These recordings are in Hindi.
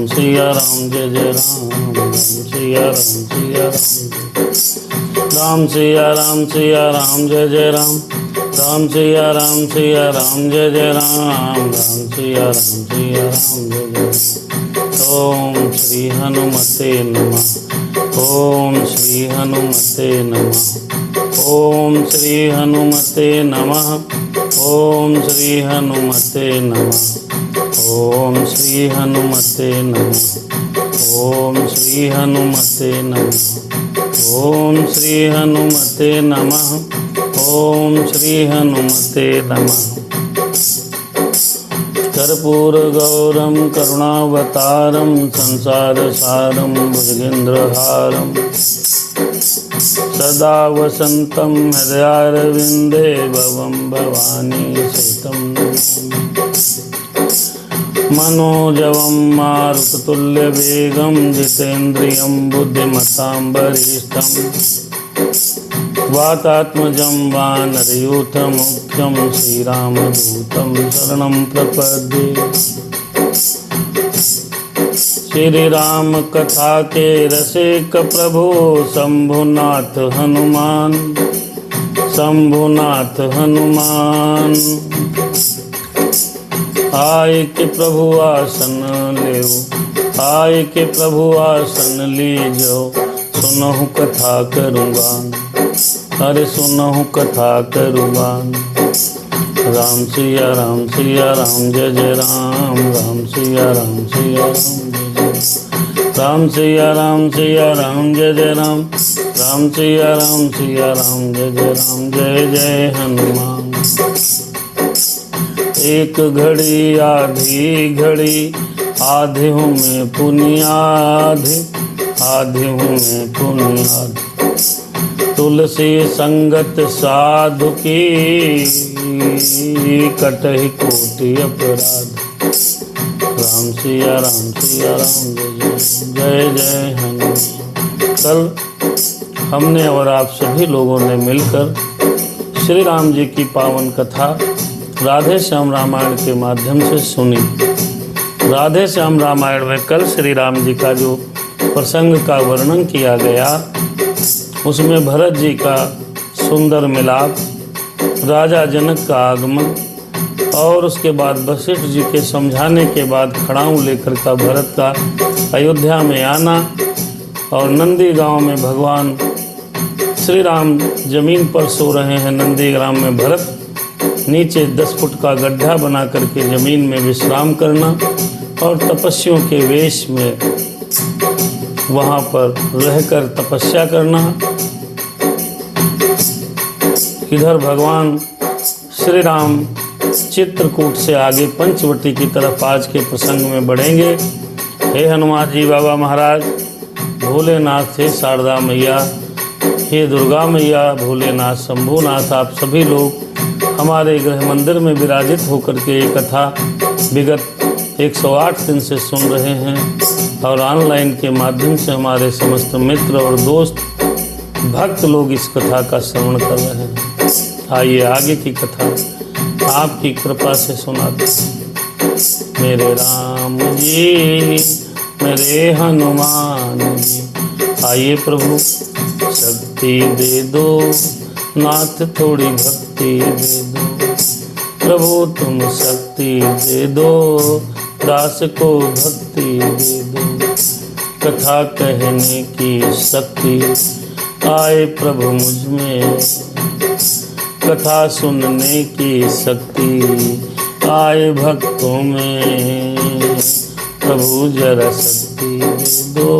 सिया राम जय जय राम राम सिया राम सिया राम सिया राम सिया राम जय जय राम राम सिया राम जय जय राम सिया राम जय जय। ओम श्री हनुमते नमः। ओम श्री हनुमते नमः। ओम श्री हनुमते नमः। ओम श्री हनुमते नमः। ओम श्री हनुमते नमः। ओम श्री हनुमते नमः। ओम श्री हनुमते नमः। ओम श्री हनुमते नमः। कर्पूर गौरम करुणावतारम संसार सारम भुजगेन्द्रहारम सदा वसंतम हृदयारविंदे भवम भवानी सहितं मनोजवं मारुततुल्यवेगं जितेन्द्रियं बुद्धिमतां वरिष्ठं वातात्मजं वानरयूथमुख्यं श्रीरामदूतं शरणं प्रपद्ये। श्री राम कथा के रसिक प्रभु शंभुनाथ हनुमान शंभुनाथ हनुमान आय के प्रभु आसन लेव आय के प्रभु आसन लीजो सुनहु कथा करूँगा अरे सुनहु कथा करूँगा। राम सिया राम जय जय राम राम सिया राम जय जय राम सिया राम जय जय राम राम सिया राम जय जय हनुमान। एक घड़ी आधी घड़ी आधे हूँ मैं पुनियाधे आधे हूँ मैं पुनियाधे तुलसी संगत साधु की कटहि कोटि अपराध। राम सिया राम जय जय हनुमान। कल हमने और आप सभी लोगों ने मिलकर श्री राम जी की पावन कथा राधे श्याम रामायण के माध्यम से सुनी। राधे श्याम रामायण में कल श्री राम जी का जो प्रसंग का वर्णन किया गया उसमें भरत जी का सुंदर मिलाप, राजा जनक का आगमन और उसके बाद वशिष्ठ जी के समझाने के बाद खड़ाऊं लेकर का भरत का अयोध्या में आना और नंदी गांव में भगवान श्री राम जमीन पर सो रहे हैं। नंदी ग्राम में भरत नीचे 10 फुट का गड्ढा बना करके जमीन में विश्राम करना और तपस्वियों के वेश में वहाँ पर रहकर तपस्या करना। इधर भगवान श्री राम चित्रकूट से आगे पंचवटी की तरफ आज के प्रसंग में बढ़ेंगे। हे हनुमान जी बाबा महाराज, भोलेनाथ हे शारदा मैया, हे दुर्गा मैया, भोलेनाथ शंभुनाथ, आप सभी लोग हमारे गृह मंदिर में विराजित होकर के ये कथा विगत 108 दिन से सुन रहे हैं और ऑनलाइन के माध्यम से हमारे समस्त मित्र और दोस्त भक्त लोग इस कथा का श्रवण कर रहे हैं। आइए आगे की कथा आपकी कृपा से सुनाते हैं। मेरे राम जी मेरे हनुमान जी, आइए प्रभु शक्ति दे दो, नाथ थोड़ी भक्ति दे दो, प्रभु तुम शक्ति दे दो, दास को भक्ति दे दो, कथा कहने की शक्ति आए प्रभु मुझ में, कथा सुनने की शक्ति आए भक्तों में, प्रभु जरा शक्ति दे दो,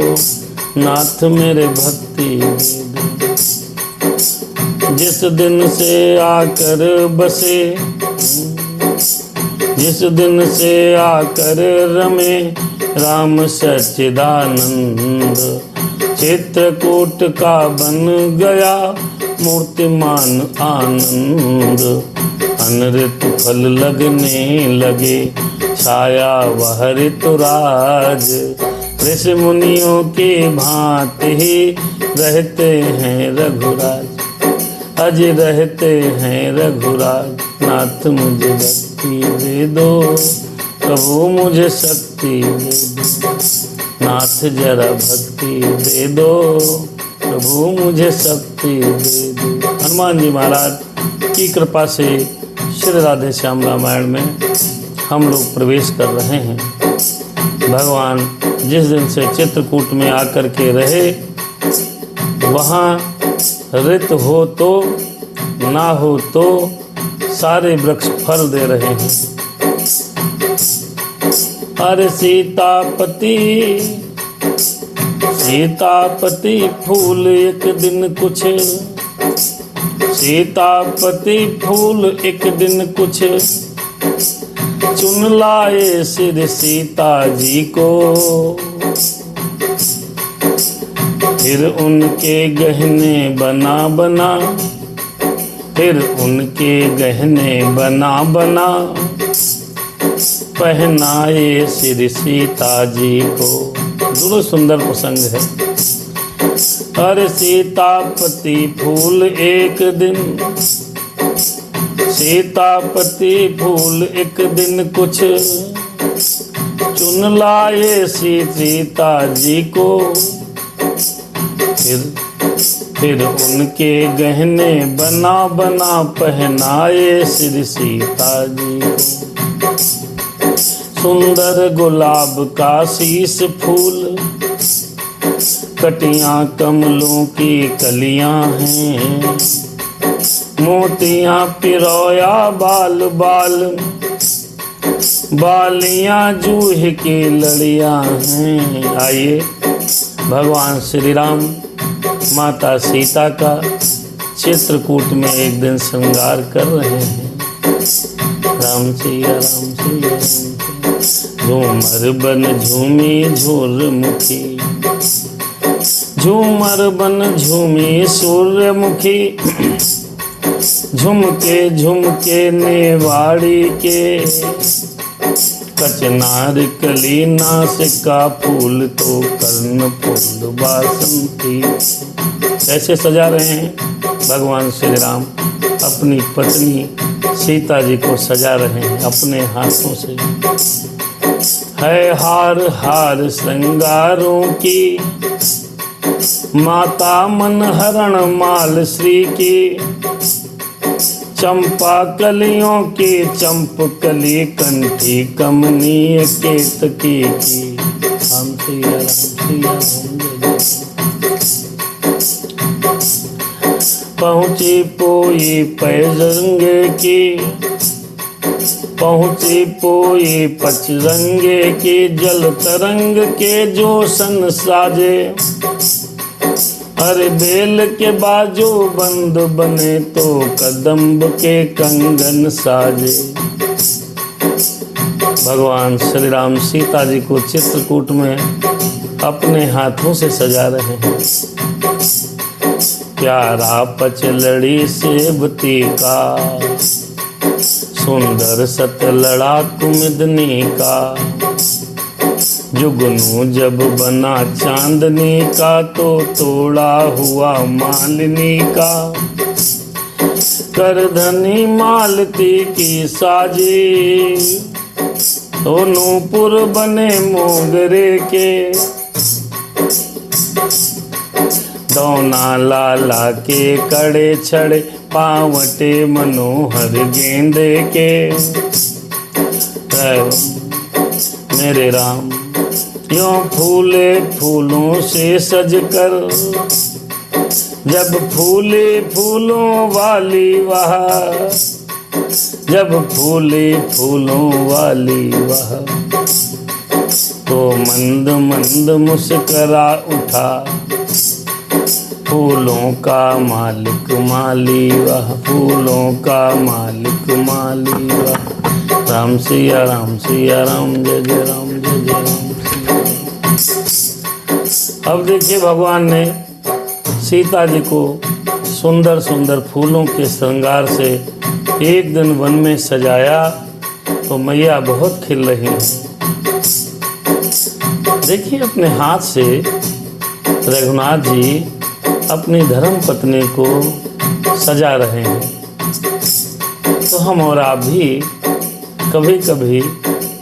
नाथ मेरे भक्ति दे दो। जिस दिन से आकर बसे, जिस दिन से आकर रमे राम सच्चिदानंद, चित्रकूट का बन गया मूर्तिमान आनंद। अनृत फल लगने लगे छाया वह ऋतुराज, ऋषि मुनियों की भांति ही रहते हैं रघुराज, अज रहते हैं रघुराज। नाथ मुझे भक्ति दे दो, प्रभु मुझे शक्ति दे दो। नाथ जरा भक्ति दे दो, प्रभु मुझे शक्ति दे दो। हनुमान जी महाराज की कृपा से श्री राधे श्याम रामायण में हम लोग प्रवेश कर रहे हैं। भगवान जिस दिन से चित्रकूट में आकर के रहे, वहाँ ऋत हो तो ना हो तो सारे वृक्ष फल दे रहे हैं। अरे सीतापति फूल एक दिन कुछ, सीतापति फूल एक दिन कुछ चुन लाए सिर सीता जी को। फिर उनके गहने बना बना, फिर उनके गहने बना बना पहनाए सिर सीता जी को। बड़ा सुंदर प्रसंग है। अरे सीतापति फूल एक दिन, सीतापति फूल एक दिन कुछ चुन लाए सीता जी को। फिर उनके गहने बना बना पहनाए सिर सीता जी को। सुंदर गुलाब का शीश फूल, कटियां कमलों की कलियां हैं, मोतियां पिरोया बाल बाल, बालियां जूह की लड़ियां हैं। आइए भगवान श्री राम माता सीता का चित्रकूट में एक दिन श्रृंगार कर रहे हैं। राम सिया राम सिया राम, झूमर बन झूमी झूर मुखी, झूमर बन झूमी सूर्यमुखी, झुमके झुमके नेवाड़ी के, कचनार कली नासिका फूल तो कर्ण फूल बासंती। ऐसे सजा रहे हैं भगवान श्री राम अपनी पत्नी सीता जी को सजा रहे हैं अपने हाथों से। है हार हार श्रृंगारों की, माता मनहरण माल श्री की, चंपा कलियों की चंपकली कंठी कमनीय केतकी की। राम सिया राम सिया राम। पहुँची पोई पैजंगे की, पहुँची पोई पचरंगे की, जल तरंग के जोशन साजे। अरे बेल के बाजू बंद बने तो कदम्ब के कंगन साजे। भगवान श्री राम सीता जी को चित्रकूट में अपने हाथों से सजा रहे हैं। प्यारा पचलड़ी सेवती का, सुंदर सतलड़ा कुमुदनी का, जुगनू जब बना चांदनी का तो तोड़ा हुआ मालिनी का। करधनी मालती की साजी, तो नूपुर बने मोगरे के, दौना लाला के कड़े छड़े पावटे मनोहर गेंदे के। मेरे राम यों फूले फूलों से सजकर, जब फूले फूलों वाली वह, जब फूले फूलों वाली वह, तो मंद मंद मुस्करा उठा फूलों का मालिक माली वह, फूलों का मालिक माली वह। राम सिया राम सिया राम, जय जय राम जय जय राम। अब देखिए भगवान ने सीता जी को सुंदर सुंदर फूलों के श्रृंगार से एक दिन वन में सजाया तो मैया बहुत खिल रही हैं। देखिए अपने हाथ से रघुनाथ जी अपनी धर्म पत्नी को सजा रहे हैं। तो हम और आप भी कभी कभी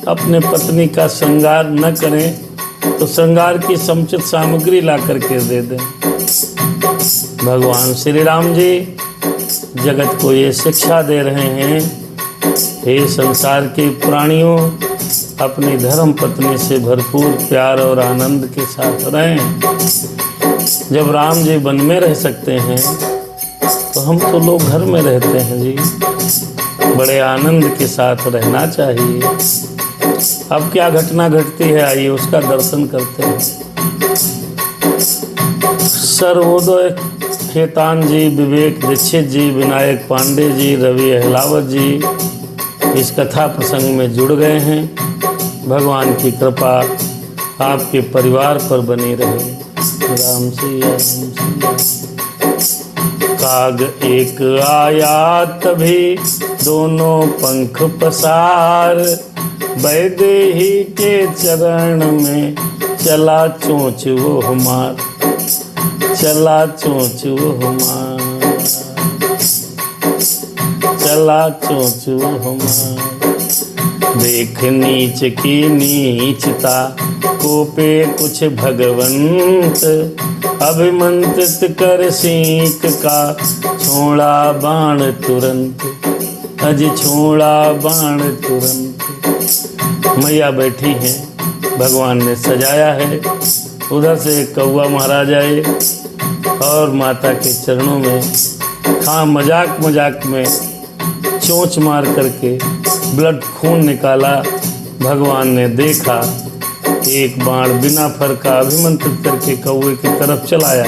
अपने पत्नी का श्रृंगार न करें तो श्रृंगार की समुचित सामग्री ला करके दे दें। भगवान श्री राम जी जगत को ये शिक्षा दे रहे हैं, हे संसार के प्राणियों, अपनी धर्म पत्नी से भरपूर प्यार और आनंद के साथ रहें। जब राम जी वन में रह सकते हैं तो हम तो लोग घर में रहते हैं जी, बड़े आनंद के साथ रहना चाहिए। अब क्या घटना घटती है, आइए उसका दर्शन करते हैं। सर्वोदय खेतान जी, विवेक दीक्षित जी, विनायक पांडे जी, रवि अहलावत जी इस कथा प्रसंग में जुड़ गए हैं। भगवान की कृपा आपके परिवार पर बनी रहे। राम सिया राम सिया। काग एक आया तभी दोनों पंख पसार, वैदेही के चरण में चला चोंच वो हमार, चला चोंच वो हमार, चला चोंच वो हमार। देख नीच की नीचता, कोपे कुछ भगवंत, अभिमंत्रित कर सीक का छोड़ा बाण तुरंत, अज छोड़ा बाण तुरंत। मैया बैठी हैं, भगवान ने सजाया है। उधर से कौवा महाराज आए और माता के चरणों में मजाक मजाक में चोंच मार करके ब्लड खून निकाला। भगवान ने देखा, एक बाण बिना फर का अभिमंत्रित करके कौवे की तरफ चलाया।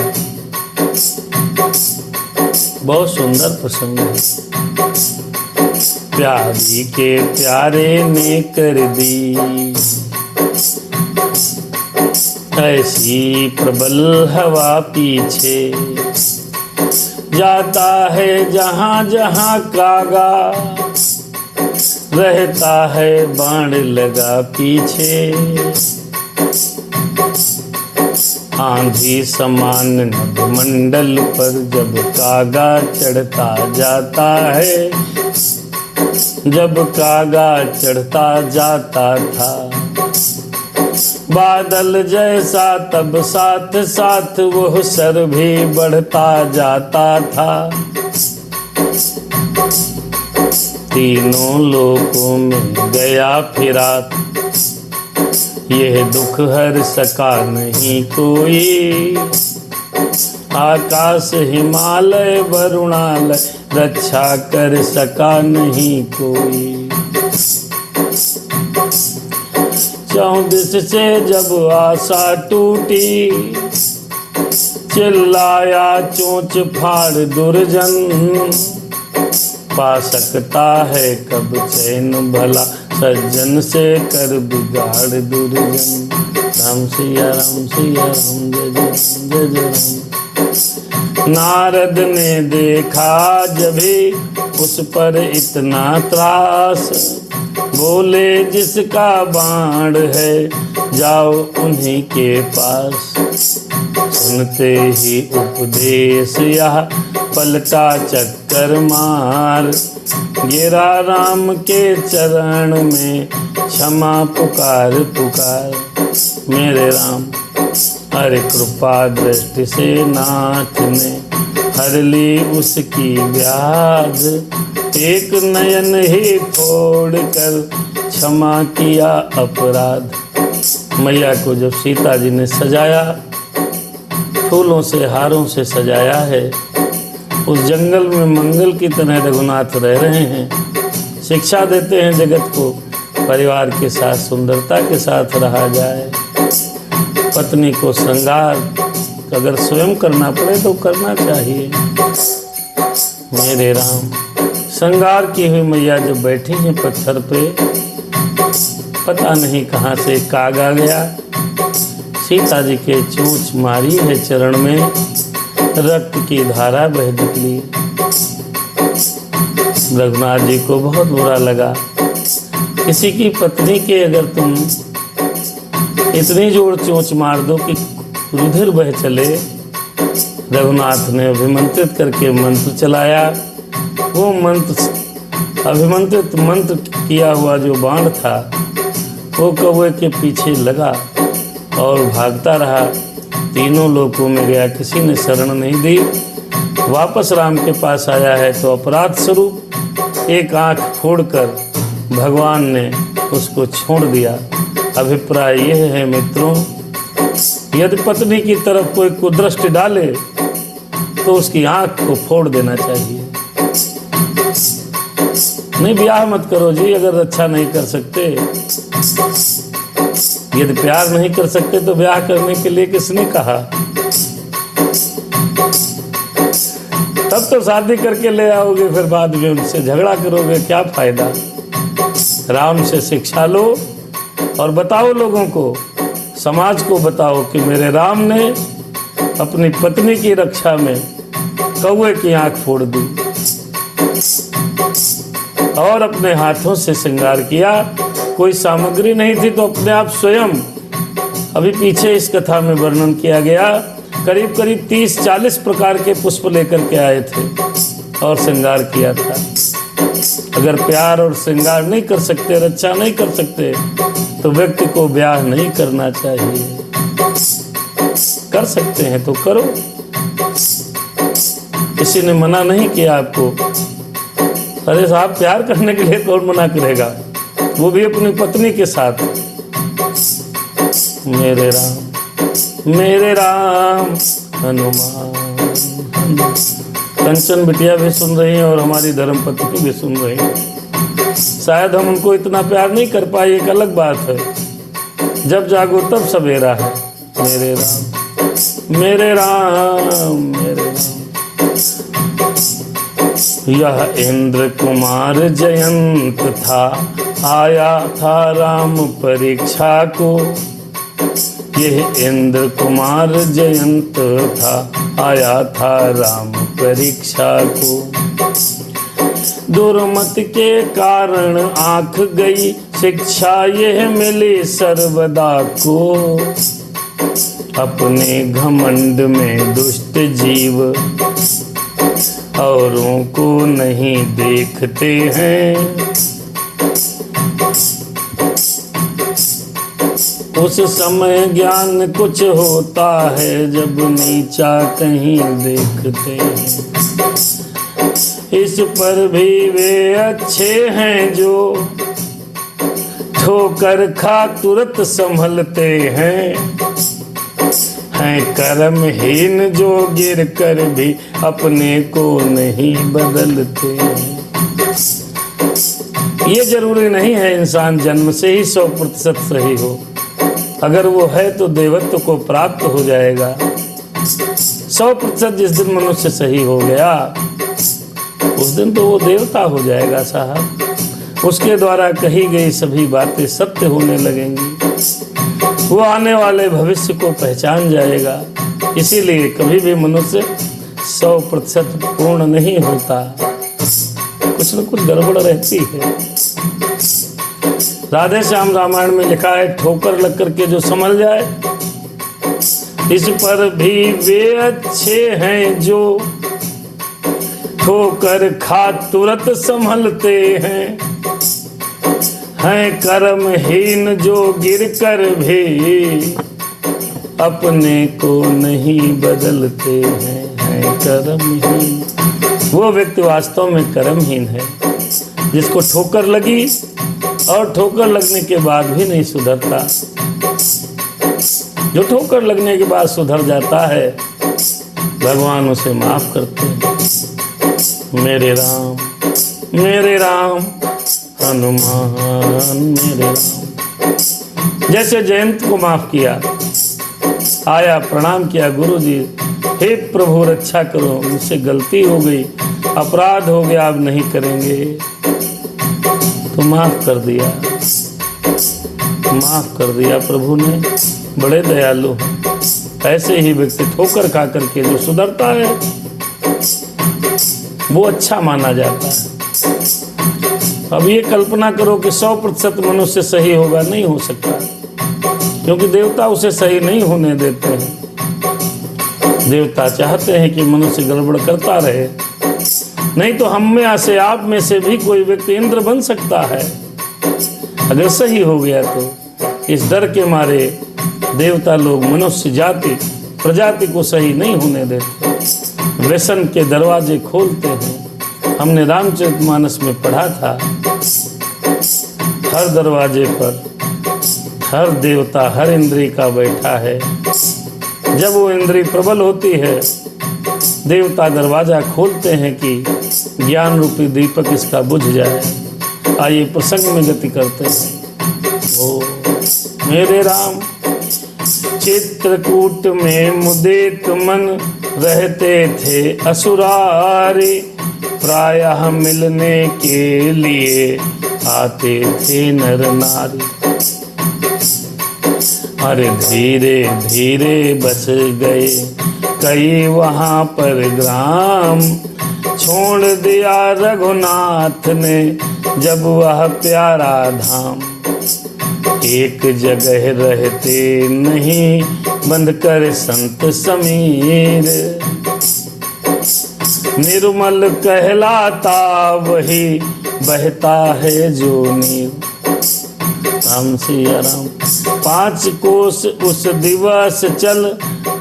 बहुत सुंदर प्रसंग है। प्यारी के प्यारे ने कर दी ऐसी प्रबल हवा पीछे, जाता है जहां जहां कागा, रहता है बाण लगा पीछे। आंधी समान नभमंडल पर जब कागा चढ़ता जाता है, जब कागा चढ़ता जाता था, बादल जैसा तब साथ साथ वह सर भी बढ़ता जाता था। तीनों लोकों में गया फिरा, यह दुख हर सका नहीं कोई। आकाश हिमालय वरुणालय रक्षा कर सका नहीं कोई। चौदिस से जब आशा टूटी, चिल्लाया चोंच फाड़ दुर्जन, पा सकता है कब चैन भला, सज्जन से कर बिगाड़ दुर्जन। राम सिया राम सिया राम, जय जय जय राम। नारद ने देखा जभी उस पर इतना त्रास, बोले जिसका बाण है जाओ उन्हीं के पास। सुनते ही उपदेश यह पलटा चक्कर मार, गिरा राम के चरण में क्षमा पुकार पुकार। मेरे राम अरे कृपा दृष्टि से नाथ ने हर ली उसकी व्याध, एक नयन ही फोड़ कर क्षमा किया अपराध। मैया को जब सीता जी ने सजाया, फूलों से हारों से सजाया है, उस जंगल में मंगल की तरह रघुनाथ रह रहे हैं। शिक्षा देते हैं जगत को, परिवार के साथ सुंदरता के साथ रहा जाए। पत्नी को श्रृंगार अगर स्वयं करना पड़े तो करना चाहिए। मेरे राम श्रृंगार की हुई मैया जब बैठी हैं पत्थर पे, पता नहीं कहाँ से काग आ गया, सीता जी के चोंच मारी है चरण में, रक्त की धारा बह निकली। रघुनाथ जी को बहुत बुरा लगा। किसी की पत्नी के अगर तुम इतनी जोर चोंच मार दो कि रुधिर बह चले। रघुनाथ ने अभिमंत्रित करके मंत्र चलाया। वो मंत्र अभिमंत्रित मंत्र किया हुआ जो बाण था वो कौवे के पीछे लगा और भागता रहा। तीनों लोकों में गया, किसी ने शरण नहीं दी। वापस राम के पास आया है तो अपराध स्वरूप एक आँख फोड़कर भगवान ने उसको छोड़ दिया। अभिप्राय यह है मित्रों, यदि पत्नी की तरफ कोई कुदृष्टि डाले तो उसकी आँख को फोड़ देना चाहिए। नहीं, ब्याह मत करो जी अगर अच्छा नहीं कर सकते। यदि प्यार नहीं कर सकते तो ब्याह करने के लिए किसने कहा? तब तो शादी करके ले आओगे, फिर बाद में उनसे झगड़ा करोगे, क्या फायदा? राम से शिक्षा लो और बताओ लोगों को, समाज को बताओ कि मेरे राम ने अपनी पत्नी की रक्षा में कौवे की आंख फोड़ दी और अपने हाथों से श्रृंगार किया। कोई सामग्री नहीं थी तो अपने आप स्वयं, अभी पीछे इस कथा में वर्णन किया गया, करीब करीब 30-40 प्रकार के पुष्प लेकर के आए थे और श्रृंगार किया था। अगर प्यार और श्रृंगार नहीं कर सकते, रक्षा नहीं कर सकते, तो व्यक्ति को ब्याह नहीं करना चाहिए। कर सकते हैं तो करो, किसी ने मना नहीं किया आपको। अरे साहब, प्यार करने के लिए कौन मना करेगा, वो भी अपनी पत्नी के साथ। मेरे राम हनुमान। कंचन बिटिया भी सुन रही हैं और हमारी धर्मपत्नी भी सुन रही हैं। शायद हम उनको इतना प्यार नहीं कर पाए, एक अलग बात है। जब जागो तब सवेरा है। मेरे राम मेरे राम मेरे राम। यह इंद्र कुमार जयंत था, आया था राम परीक्षा को। यह इंद्र कुमार जयंत था, आया था राम परीक्षा को। दुर्मत के कारण आँख गई, शिक्षा यह मिली सर्वदा को। अपने घमंड में दुष्ट जीव औरों को नहीं देखते हैं। उस समय ज्ञान कुछ होता है जब नीचा कहीं देखते हैं। इस पर भी वे अच्छे हैं जो ठोकर खा तुरंत संभलते हैं कर्महीन जो गिर कर भी अपने को नहीं बदलते हैं। ये जरूरी नहीं है इंसान जन्म से ही 100% सही हो। अगर वो है तो देवत्व को प्राप्त हो जाएगा। 100% जिस दिन मनुष्य सही हो गया उस दिन तो वो देवता हो जाएगा साहब। उसके द्वारा कही गई सभी बातें सत्य होने लगेंगी। वो आने वाले भविष्य को पहचान जाएगा। इसीलिए कभी भी मनुष्य 100% पूर्ण नहीं होता, कुछ न कुछ गड़बड़ रहती है। राधे श्याम रामायण में लिखा है, ठोकर लग करके जो संभल जाए, इस पर भी वे अच्छे हैं जो ठोकर खा तुरंत संभलते हैं कर्महीन जो गिर कर भी अपने को नहीं बदलते हैं कर्महीन। वो व्यक्ति वास्तव में कर्महीन है जिसको ठोकर लगी और ठोकर लगने के बाद भी नहीं सुधरता। जो ठोकर लगने के बाद सुधर जाता है भगवान उसे माफ करते हैं। मेरे राम हनुमान मेरे राम। जैसे जयंत को माफ किया, आया प्रणाम किया, गुरु जी हे प्रभु रक्षा करो, मुझसे गलती हो गई, अपराध हो गया, अब नहीं करेंगे, तो माफ कर दिया प्रभु ने। बड़े दयालु। ऐसे ही व्यक्ति ठोकर खा करके जो सुधरता है वो अच्छा माना जाता है। अब ये कल्पना करो कि 100% मनुष्य सही होगा, नहीं हो सकता, क्योंकि देवता उसे सही नहीं होने देते हैं। देवता चाहते हैं कि मनुष्य गड़बड़ करता रहे, नहीं तो हम में से आप में से भी कोई व्यक्ति इंद्र बन सकता है अगर सही हो गया तो। इस डर के मारे देवता लोग मनुष्य जाति प्रजाति को सही नहीं होने देते, व्यसन के दरवाजे खोलते हैं। हमने रामचरितमानस में पढ़ा था, हर दरवाजे पर हर देवता हर इंद्री का बैठा है। जब वो इंद्री प्रबल होती है, देवता दरवाजा खोलते हैं कि ज्ञान रूपी दीपक इसका बुझ जाए। आइए प्रसंग में गति करते हैं। ओ मेरे राम, चित्रकूट में मुदित मन रहते थे असुरारे, प्रायः मिलने के लिए आते थे नर नारी। अरे धीरे धीरे बस गए कई वहाँ पर ग्राम, छोड़ दिया रघुनाथ ने जब वह प्यारा धाम। एक जगह रहते नहीं बंद कर संत समीर, निर्मल कहलाता वही बहता है जो नीर। राम सिया राम। 5 कोस उस दिवस चल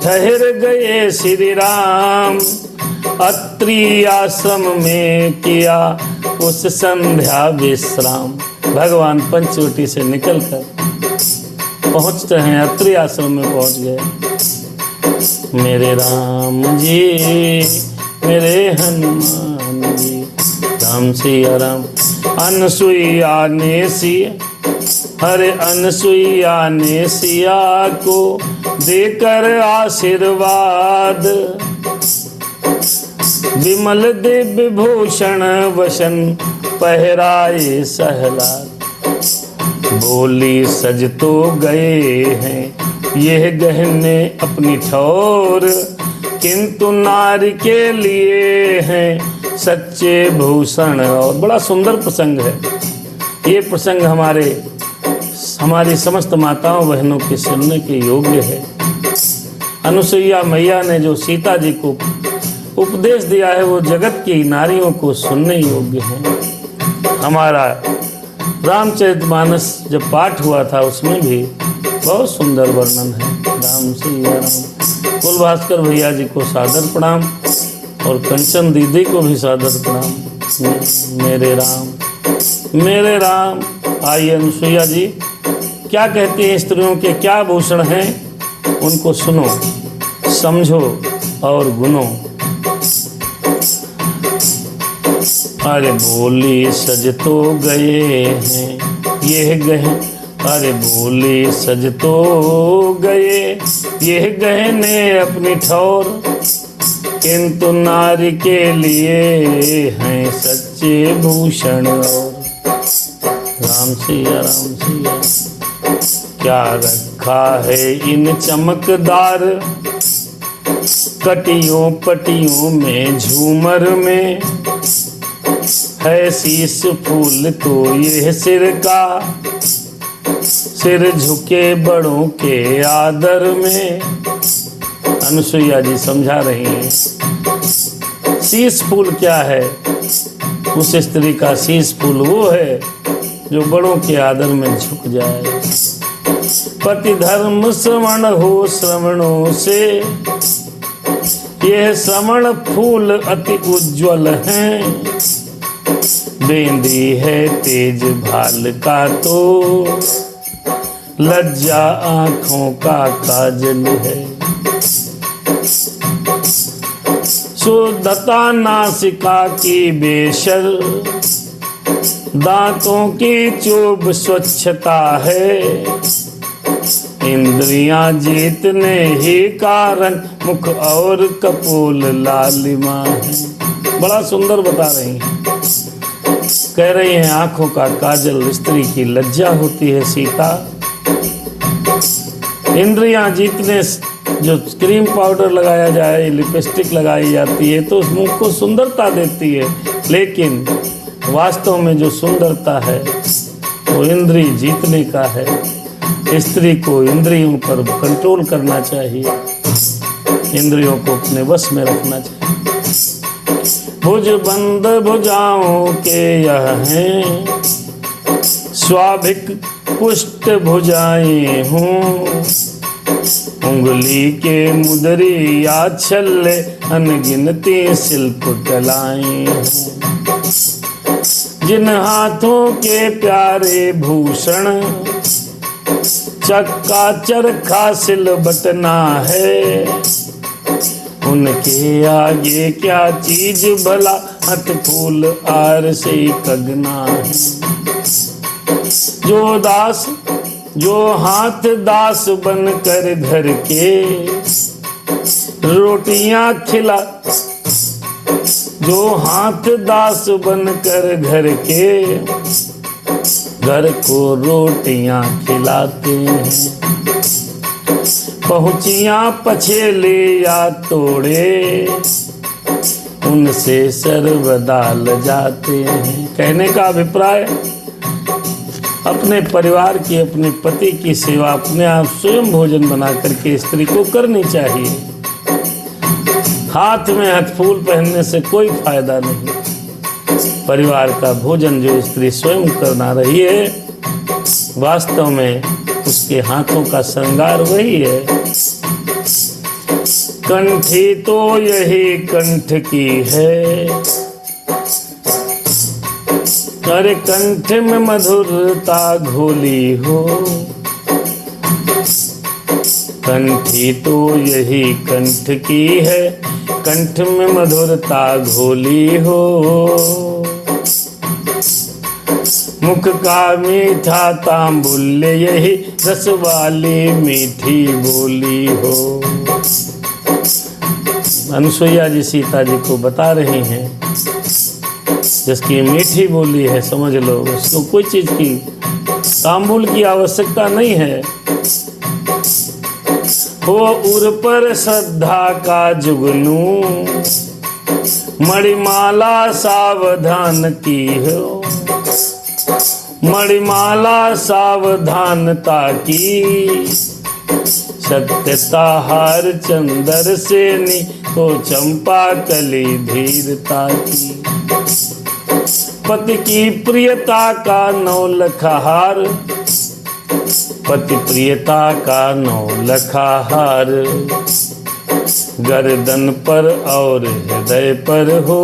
ठहर गए श्री राम, अत्रि आश्रम में किया उस संध्या विश्राम। भगवान पंचवटी से निकलकर पहुंचते हैं, अत्रि आश्रम में पहुंच गए। मेरे राम जी मेरे हनुमान जी, राम सिया राम। अनसुईया ने सिया, हरे अनसुईया ने सिया को देकर आशीर्वाद, विमल दिव्य भूषण वसन पहराए सहलाद। बोली सज तो गए हैं यह गहने अपनी ठौर, किंतु नारी के लिए हैं सच्चे भूषण। और बड़ा सुंदर प्रसंग है ये प्रसंग, हमारी समस्त माताओं बहनों के सुनने के योग्य है। अनुसुईया मैया ने जो सीता जी को उपदेश दिया है वो जगत की नारियों को सुनने योग्य है। हमारा रामचरितमानस जब पाठ हुआ था उसमें भी बहुत सुंदर वर्णन है। राम सिया राम। कुलभास्कर भैया जी को सादर प्रणाम और कंचन दीदी को भी सादर प्रणाम। मेरे राम मेरे राम। आइए अनुसुईया जी क्या कहती हैं, स्त्रियों के क्या भूषण हैं उनको सुनो, समझो और गुनो। अरे बोली सज तो गए हैं यह गहने, अरे बोली सज तो गए यह गहने अपनी ठौर, किंतु नारी के लिए हैं सच्चे भूषण। और राम सिया राम सिया। क्या रखा है इन चमकदार कटियों पटियों में झूमर में, है शीश फूल तो ये सिर का, सिर झुके बड़ों के आदर में। अनुसुईया जी समझा रही हैं शीश फूल क्या है। उस स्त्री का शीश फूल वो है जो बड़ों के आदर में झुक जाए। पति धर्म श्रवण हो श्रवणों से, यह श्रवण फूल अति उज्ज्वल हैं। बेंदी है तेज भाल का तो, लज्जा आँखों का काजल है। शुद्धता नासिका की बेशर, दांतों की चोब स्वच्छता है। इंद्रियां जीतने ही कारण मुख और कपोल लालिमा है। बड़ा सुंदर बता रही हैं, कह रही हैं आंखों का काजल स्त्री की लज्जा होती है सीता। इंद्रियां जीतने जो क्रीम पाउडर लगाया जाए, लिपस्टिक लगाई जाती है तो उस मुख को सुंदरता देती है, लेकिन वास्तव में जो सुंदरता है वो इंद्री जीतने का है। स्त्री को इंद्रियों पर कंट्रोल करना चाहिए, इंद्रियों को अपने वश में रखना चाहिए। भुज बंद भुजाओं के यह हैं, स्वाभिक पुष्ट भुजाएं हूँ। उंगली के मुद्री या छल्ले अनगिनती शिल्प कलाएं हैं। जिन हाथों के प्यारे भूषण चक्का चरखा सिलबटना है, उनके आगे क्या चीज भला हथ फूल आर से कगना है। जो हाथ दास बनकर घर के रोटियां खिला, जो हाथ दास बनकर घर के घर को रोटियां खिलाते हैं। पहुंचियां पछेले या तोड़े उनसे सर्वदा लजाते हैं। कहने का अभिप्राय, अपने परिवार की, अपने पति की सेवा अपने आप स्वयं भोजन बना करके स्त्री को करनी चाहिए। हाथ में हथफूल पहनने से कोई फायदा नहीं। परिवार का भोजन जो स्त्री स्वयं करना रही है, वास्तव में उसके हाथों का श्रृंगार वही है। कंठी तो यही कंठ की है, अरे कंठ में मधुरता घोली हो। कंठी तो यही कंठ की है, कंठ में मधुरता घोली हो। मुख का मीठा तांबुल्य यही रस वाली मीठी बोली हो। अनुसुईया जी सीता जी को बता रही हैं, जिसकी मीठी बोली है, समझ लो उसको कोई चीज की तांबुल की आवश्यकता नहीं है। हो उर पर श्रद्धा का जुगनू, मणिमाला सावधान की हो। मणिमाला सावधानता की, सत्यता हार चंदर सेनी को चंपा कली धीरता की। पति की प्रियता का नौलखा हार, पति प्रियता का नौलखा हार, गर्दन पर और हृदय पर हो।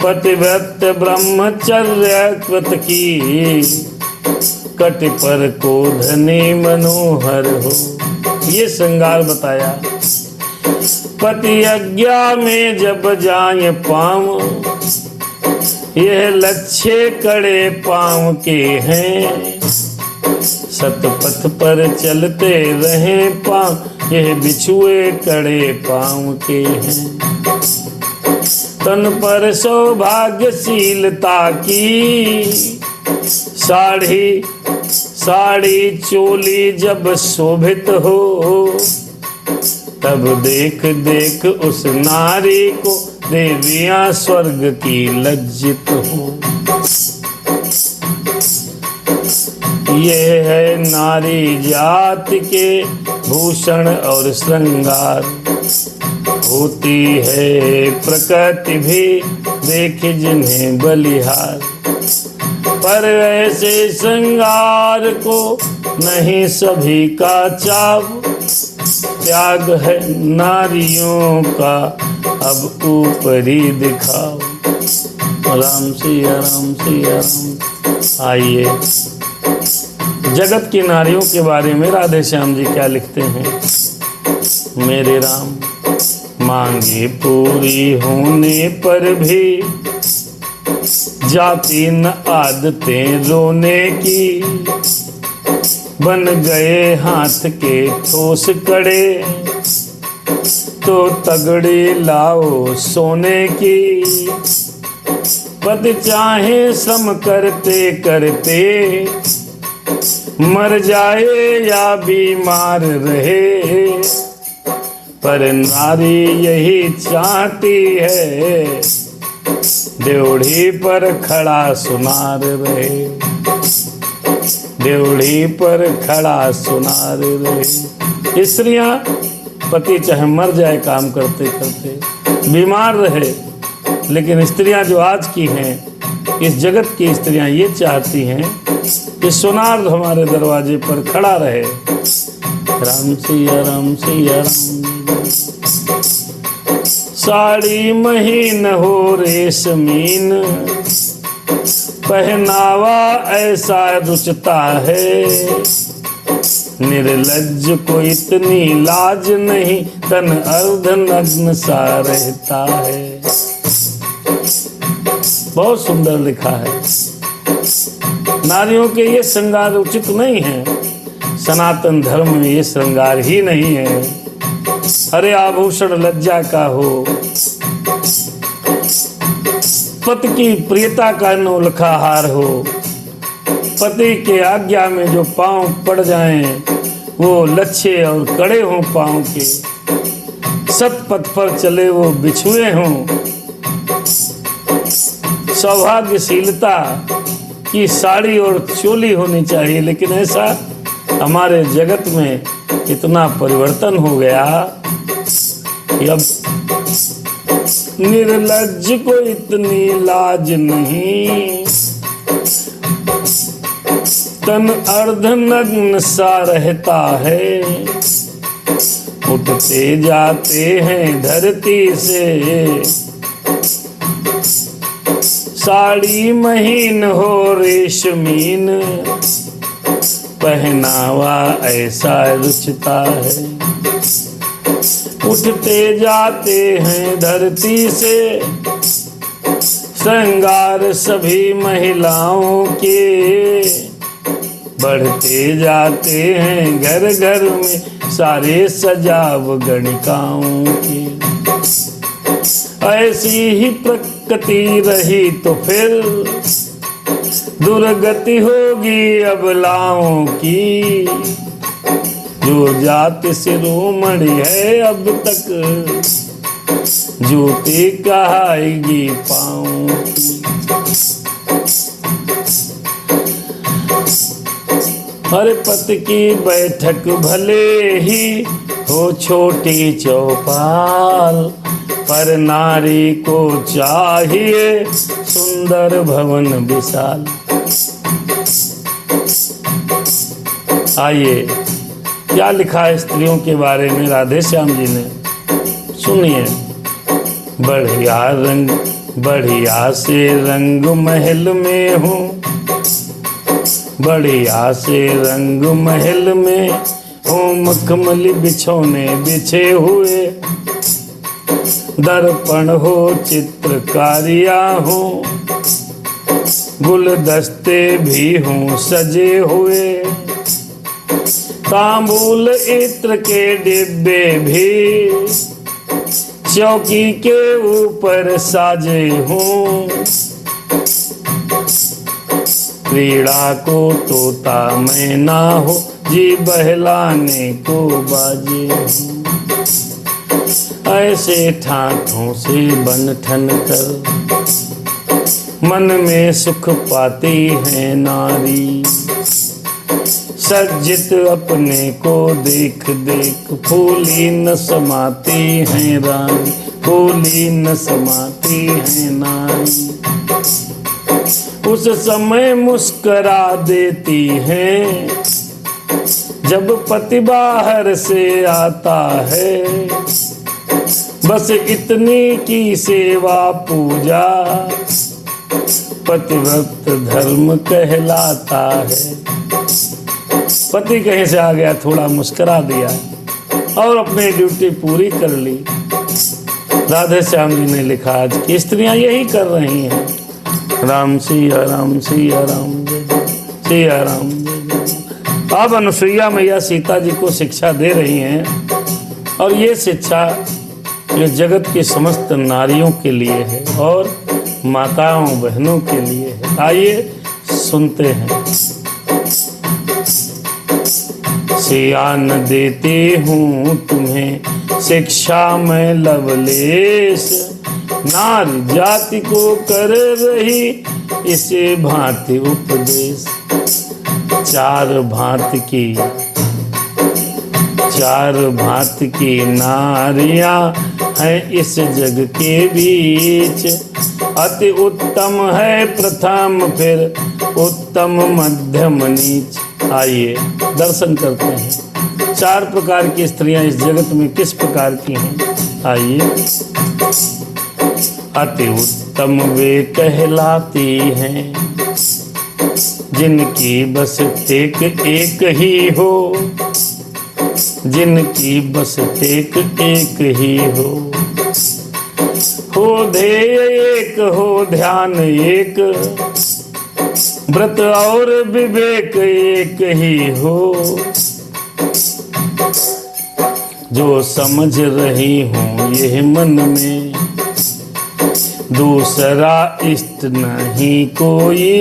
पतिव्रत ब्रह्मचर्य कृत की, कट पर को धनी मनोहर हो। ये श्रृंगार बताया। पति आज्ञा में जब जाए पाँव, यह लच्छे कड़े पाँव के हैं। सतपथ पर चलते रहे पाँव, यह बिछुए कड़े पाँव के हैं। तन पर सौभाग्यशीलता की, साड़ी चोली जब शोभित हो, तब देख देख उस नारी को देवियां स्वर्ग की लज्जित हो। ये है नारी जाति के भूषण और श्रृंगार। होती है प्रकृति भी देख जिन्हें बलिहार, पर ऐसे श्रृंगार को नहीं सभी का चाव। त्याग है नारियों का अब ऊपरी दिखाओ। राम सिया राम सिया राम। आइए जगत की नारियों के बारे में राधे श्याम जी क्या लिखते हैं। मेरे राम, मांगे पूरी होने पर भी जाती न आदतें रोने की। बन गए हाथ के ठोस कड़े, तो तगड़ी लाओ सोने की। पति चाहे श्रम करते करते, मर जाए या बीमार रहे, पर नारी यही चाहती है ड्योढ़ी पर खड़ा सुनार रहे। ड्योढ़ी पर खड़ा सुनार रहे। स्त्रियां, पति चाहे मर जाए काम करते करते, बीमार रहे, लेकिन स्त्रियां जो आज की हैं इस जगत की स्त्रियां ये चाहती हैं कि सोनार हमारे दरवाजे पर खड़ा रहे। राम सिया राम सिया राम। साड़ी महीन हो रेशमीन, पहनावा ऐसा रुचता है, निर्लज्ज को इतनी लाज नहीं, तन अर्धनग्न सा रहता है। बहुत सुंदर लिखा है। नारियों के ये श्रृंगार उचित नहीं है, सनातन धर्म में ये श्रृंगार ही नहीं है। अरे आभूषण लज्जा का हो, पति की प्रियता का नौलखा हार हो, पति के आज्ञा में जो पांव पड़ जाएं वो लच्छे और कड़े हों पांव के, सतपथ पर चले वो बिछुए हों। सौभाग्यशीलता की साड़ी और चोली होनी चाहिए, लेकिन ऐसा हमारे जगत में इतना परिवर्तन हो गया कि अब निर्लज्ज को इतनी लाज नहीं, तन अर्धनग्न सा रहता है। उठते जाते हैं धरती से, साड़ी महीन हो रेशमीन, पहनावा ऐसा रुचता है। उठते जाते हैं धरती से, श्रृंगार सभी महिलाओं के, बढ़ते जाते हैं घर घर में सारे सजाव गणिकाओं के। ऐसी ही प्रकृति रही तो फिर दुर्गति होगी अबलाओं की, जो जाति शिरोमणि है अब तक, जूती कहाएगी पाँव की। हर पति की बैठक भले ही हो छोटी चौपाल, पर नारी को चाहिए सुंदर भवन विशाल। आइए क्या लिखा है स्त्रियों के बारे में राधे श्याम जी ने, सुनिए। बढ़िया से रंग महल में हूँ, बढ़िया से रंग महल में हूँ, मखमली बिछौने बिछे हुए, दर्पण हो चित्रकारिया हो, गुलदस्ते भी हों सजे हुए, तांबूल इत्र के डिब्बे भी चौकी के ऊपर साजे हों, क्रीड़ा को तोता मैना हो, जी बहलाने को बाजे हो। ऐसे ठाठों से बन ठन कर मन में सुख पाती है नारी, सज्जित अपने को देख देख फूली न समाती है रानी, फूली न समाती है नारी। उस समय मुस्करा देती है जब पति बाहर से आता है, बस इतनी की सेवा पूजा पतिव्रत धर्म कहलाता है। पति कहीं से आ गया, थोड़ा मुस्करा दिया और अपनी ड्यूटी पूरी कर ली। राधे श्याम जी ने लिखा आज की स्त्रियां यही कर रही हैं। राम सिया राम सिया राम सिया राम। अब अनुसुईया मैया सीता जी को शिक्षा दे रही हैं और ये शिक्षा ये जगत की समस्त नारियों के लिए है और माताओं बहनों के लिए है। आइए सुनते हैं। सियान देती हूँ तुम्हें शिक्षा में लवलेश, नारी जाति को कर रही इसे भांति उपदेश। चार भांत की नारियां हैं इस जग के बीच, अति उत्तम है प्रथम, फिर उत्तम मध्यम नीच। आइए दर्शन करते हैं 4 प्रकार की स्त्रियां इस जगत में किस प्रकार की हैं। आइए। अति उत्तम वे कहलाती हैं, जिनकी बस टेक एक ही हो, जिनकी बस टेक एक ही हो ध्येय एक, हो ध्यान एक, व्रत और विवेक एक ही हो। जो समझ रही हूँ यह मन में, दूसरा इष्ट नहीं कोई,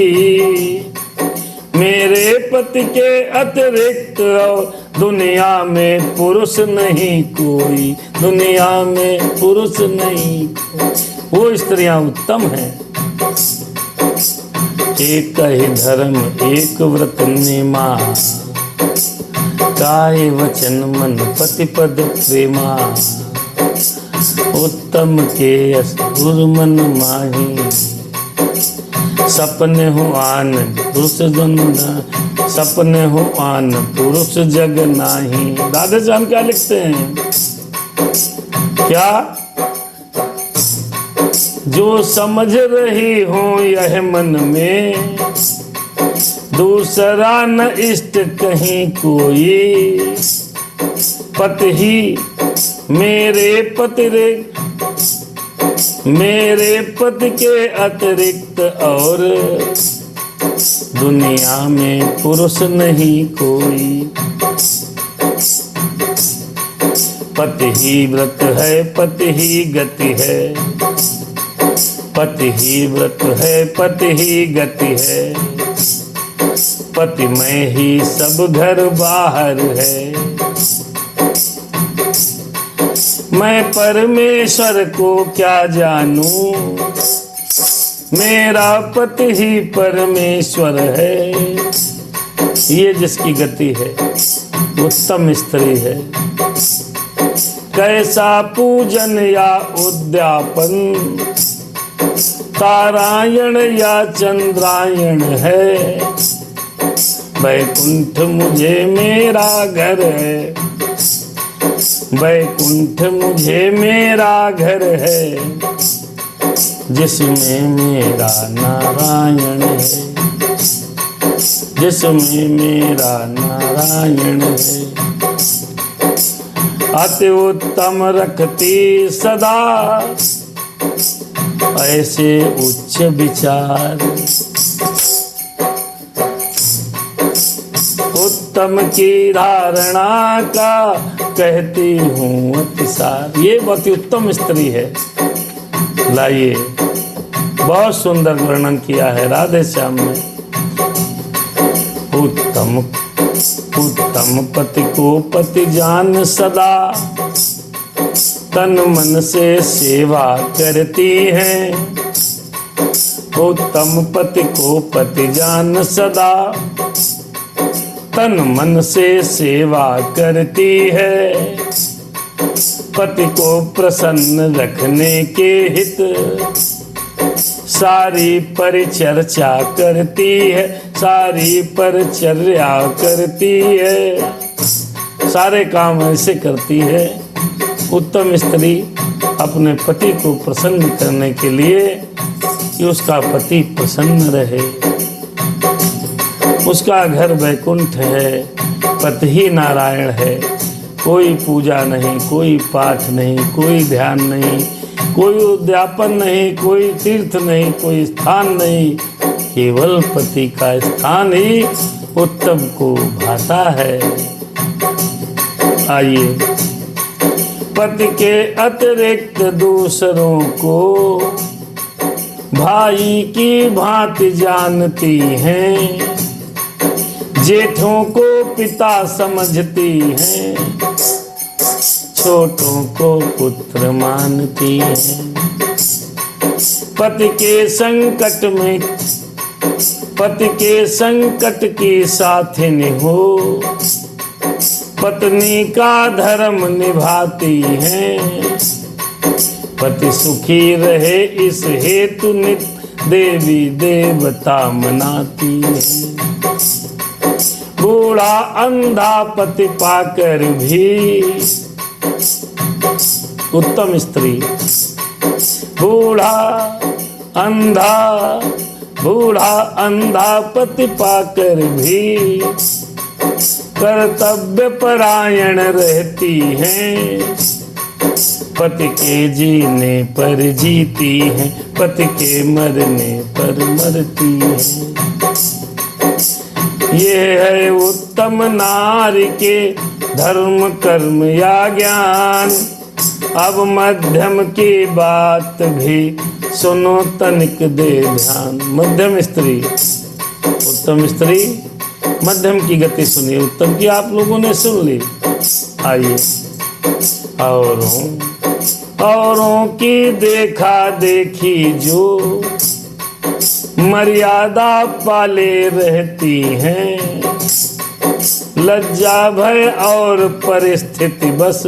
मेरे पति के अतिरिक्त और दुनिया में पुरुष नहीं कोई, दुनिया में पुरुष नहीं कोई। वो स्त्रियां उत्तम हैं। एक ही धर्म एक व्रत निमा, काय वचन मन पति पद प्रेमा, उत्तम के असुर मन माही, सपने हो आन पुरुष जन, सपने हो आन पुरुष जग नाही। राधे श्याम क्या लिखते हैं? क्या? जो समझ रही हो यह मन में, दूसरा न इष्ट कहीं कोई, पति ही मेरे पति रे, मेरे पति के अतिरिक्त और दुनिया में पुरुष नहीं कोई। पति ही व्रत है, पति ही गति है, पति ही व्रत है, पति ही गति है, पति में ही सब घर बाहर है। मैं परमेश्वर को क्या जानूं, मेरा पति ही परमेश्वर है। ये जिसकी गति है उत्तम स्त्री है। कैसा पूजन या उद्यापन, तारायण या चंद्रायण है, वैकुंठ मुझे मेरा घर है, वैकुंठ मुझे मेरा घर है, जिसमें मेरा नारायण है, जिसमें मेरा नारायण है। अति उत्तम रखती सदा ऐसे उच्च विचार, उत्तम की धारणा का कहती हूँ अतिसार। ये बहुत ही उत्तम स्त्री है। लाइए, बहुत सुंदर वर्णन किया है राधे श्याम ने। उत्तम उत्तम पति को पति जान सदा, तन मन से सेवा करती है। उत्तम पति को पति जान सदा, तन मन से सेवा करती है। पति को प्रसन्न रखने के हित सारी परिचर्चा करती है, सारी परिचर्या करती है, सारे काम ऐसे करती है। उत्तम स्त्री अपने पति को प्रसन्न करने के लिए कि उसका पति प्रसन्न रहे। उसका घर वैकुंठ है, पति ही नारायण है। कोई पूजा नहीं, कोई पाठ नहीं, कोई ध्यान नहीं, कोई उद्यापन नहीं, कोई तीर्थ नहीं, कोई स्थान नहीं, केवल पति का स्थान ही उत्तम को भाता है। आइए, पति के अतिरिक्त दूसरों को भाई की भांति जानती हैं, जेठों को पिता समझती हैं, छोटों को पुत्र मानती हैं। पति के संकट में, पति के संकट की साथिनी हो, पत्नी का धर्म निभाती हैं। पति सुखी रहे इस हेतु नित देवी देवता मनाती है। बूढ़ा अंधा पति पाकर भी, उत्तम स्त्री, बूढ़ा अंधा पति पाकर भी कर्तव्य परायण रहती हैं। पति के जीने पर जीती हैं, पति के मरने पर मरती हैं। ये है उत्तम नारी के धर्म कर्म या ज्ञान। अब मध्यम की बात भी सुनो तनिक दे ध्यान। मध्यम स्त्री, उत्तम स्त्री, मध्यम की गति सुनिए, उत्तम की आप लोगों ने सुन ली। आइए, औरों की देखा देखी जो मर्यादा पाले रहती हैं, लज्जा भय और परिस्थिति बस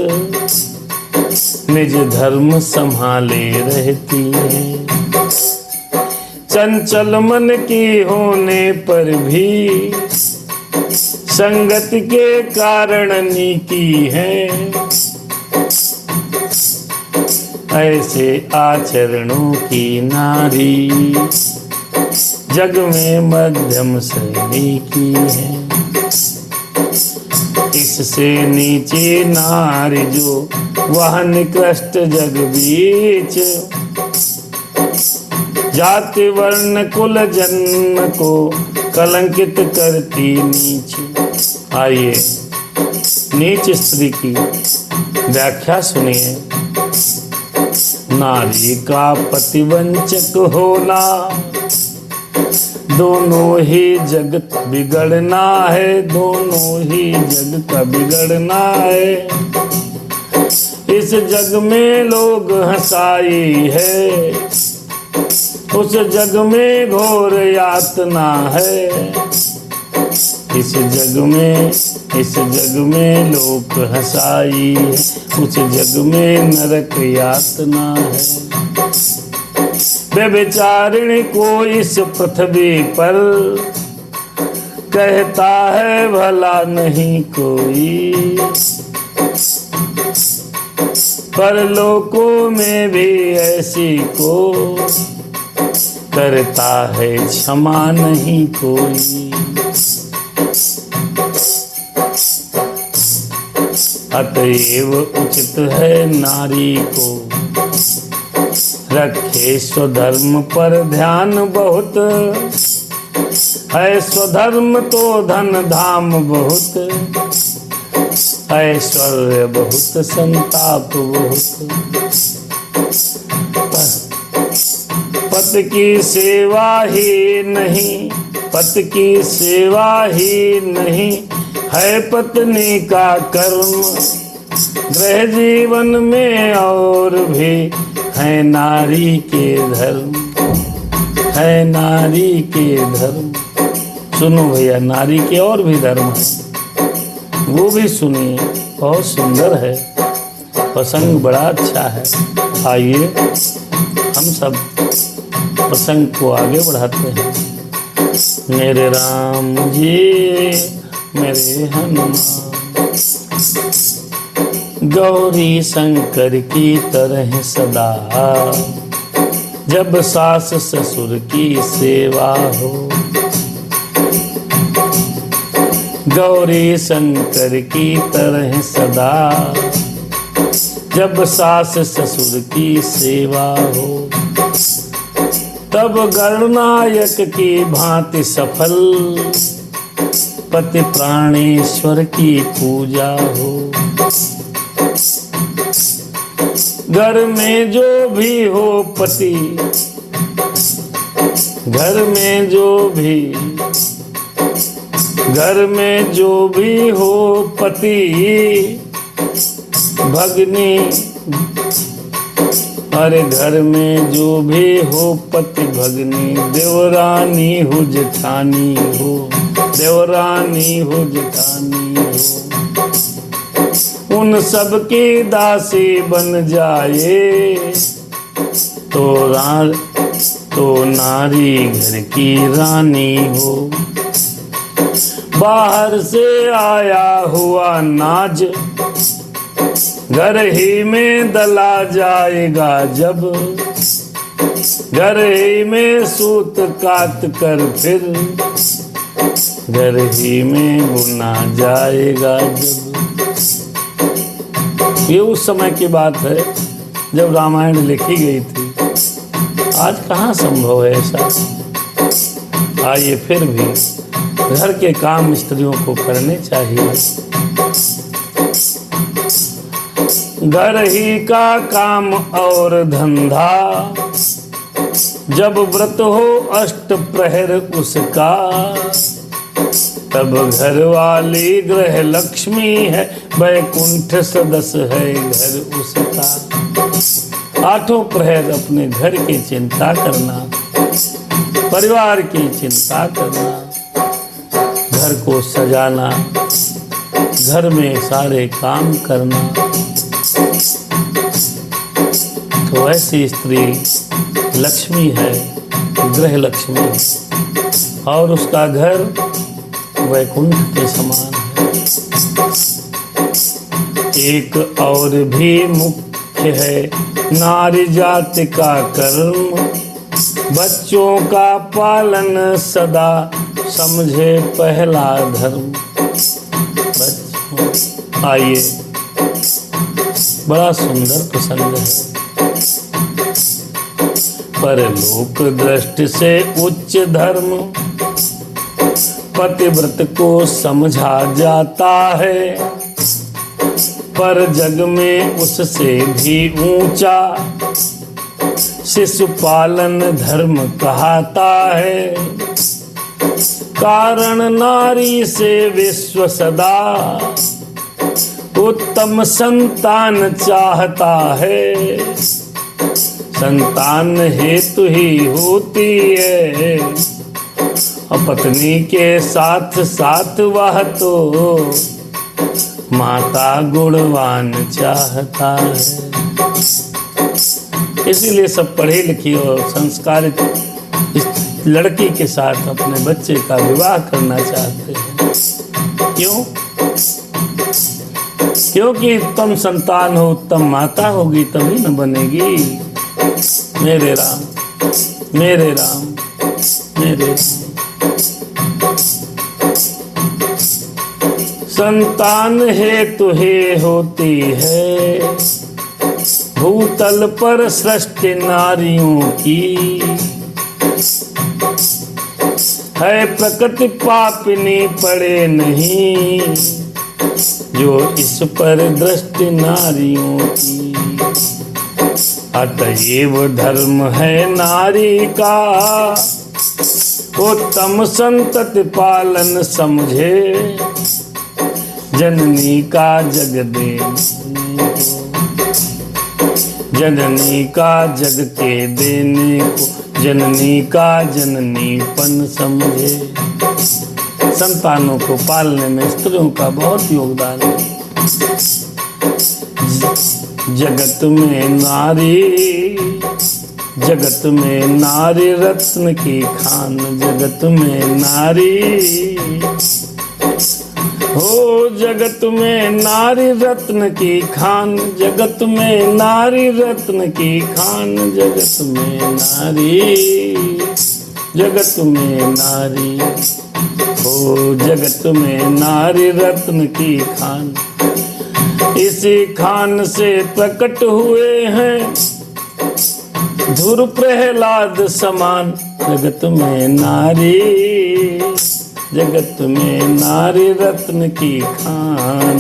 निज धर्म संभाले रहती हैं। चंचल मन की होने पर भी संगति के कारण नीकी है। ऐसे आचरणों की नारी जग में मध्यम श्रेणी की है। इससे नीचे नारी जो वह निकृष्ट जग बीच, जाति वर्ण कुल जन्म को कलंकित करती नीच। आइए नीच स्त्री की व्याख्या सुनिए। नारी का पतिवंचक होना दोनों ही जगत बिगड़ना है, दोनों ही जग का बिगड़ना है। इस जग में लोग हंसाई है, उस जग में घोर यातना है। इस जग में लोग हंसाई है, उस जग में नरक यातना है। व्यभिचारिणी को इस पृथ्वी पर कहता है भला नहीं कोई, पर लोकों में भी ऐसी को करता है क्षमा नहीं कोई। अतएव उचित है नारी को रखे स्वधर्म पर ध्यान बहुत है। स्वधर्म तो धन धाम बहुत, ऐश्वर्य बहुत संताप बहुत। पति की सेवा ही नहीं, पति की सेवा ही नहीं है पत्नी का कर्म। गृह जीवन में और भी है नारी के धर्म, है नारी के धर्म। सुनो भैया, नारी के और भी धर्म है, वो भी सुनिए, बहुत सुंदर है, प्रसंग बड़ा अच्छा है। आइए हम सब प्रसंग को आगे बढ़ाते हैं। मेरे राम जी मेरे हनुमान, गौरी शंकर की तरह सदा जब सास ससुर की सेवा हो। गौरी शंकर की तरह सदा जब सास ससुर की सेवा हो। तब गणनायक की भांति सफल पति प्राणेश्वर की पूजा हो। घर में जो भी हो पति, घर में जो भी हो पति भगनी, अरे घर में जो भी हो पति भगनी, देवरानी हो जेठानी हो, देवरानी हो जेठानी हो। उन सब की दासी बन जाए, तो नारी घर की रानी हो। बाहर से आया हुआ नाज घर ही में दला जाएगा जब, घर ही में सूत काट कर फिर घर ही में बुना जाएगा जब। ये उस समय की बात है जब रामायण लिखी गई थी। आज कहाँ संभव है ऐसा। आइए फिर भी घर के काम स्त्रियों को करने चाहिए। घर ही का काम और धंधा, जब व्रत हो अष्ट प्रहर उसका, तब घर वाली गृह लक्ष्मी है, वैकुंठ सदस्य है घर उसका। आठों प्रहर अपने घर की चिंता करना, परिवार की चिंता करना, घर को सजाना, घर में सारे काम करना। तो ऐसी स्त्री लक्ष्मी है, गृह लक्ष्मी, और उसका घर वैकुंठ के समान है। एक और भी मुख्य है नारी जाति का कर्म, बच्चों का पालन सदा समझे पहला धर्म। बच्चों, आइए बड़ा सुंदर प्रसंग है। परलोक दृष्टि से उच्च धर्म पतिव्रत को समझा जाता है, पर जग में उससे भी ऊंचा शिशु पालन धर्म कहता है। कारण नारी से विश्व सदा उत्तम संतान चाहता है, संतान हेतु ही होती है पत्नी के साथ साथ वह तो माता गुणवान चाहता है। इसीलिए सब पढ़ी लिखी और संस्कारित इस लड़की के साथ अपने बच्चे का विवाह करना चाहते हैं। क्यों? क्योंकि उत्तम संतान हो, उत्तम माता होगी तभी न बनेगी। मेरे राम, मेरे राम, मेरे राम। संतान हेतु ही होती है भूतल पर सृष्टि नारियों की, है प्रकृति पापिनी पड़े नहीं जो इस पर दृष्टि नारियों की। अतएव धर्म है नारी का उत्तम संतति पालन समझे, जननी का जग देने को, जननी का जग के देने को, जननी का जननीपन समझे। संतानों को पालने में स्त्रियों का बहुत योगदान है। जगत में नारी, जगत में नारी रत्न की खान, जगत में नारी हो, जगत में नारी रत्न की खान, जगत में नारी रत्न की खान, जगत में नारी, जगत में नारी हो, जगत में नारी रत्न की खान। इसी खान से प्रकट हुए हैं धुर प्रहलाद समान, जगत में नारी, जगत में नारी रत्न की खान।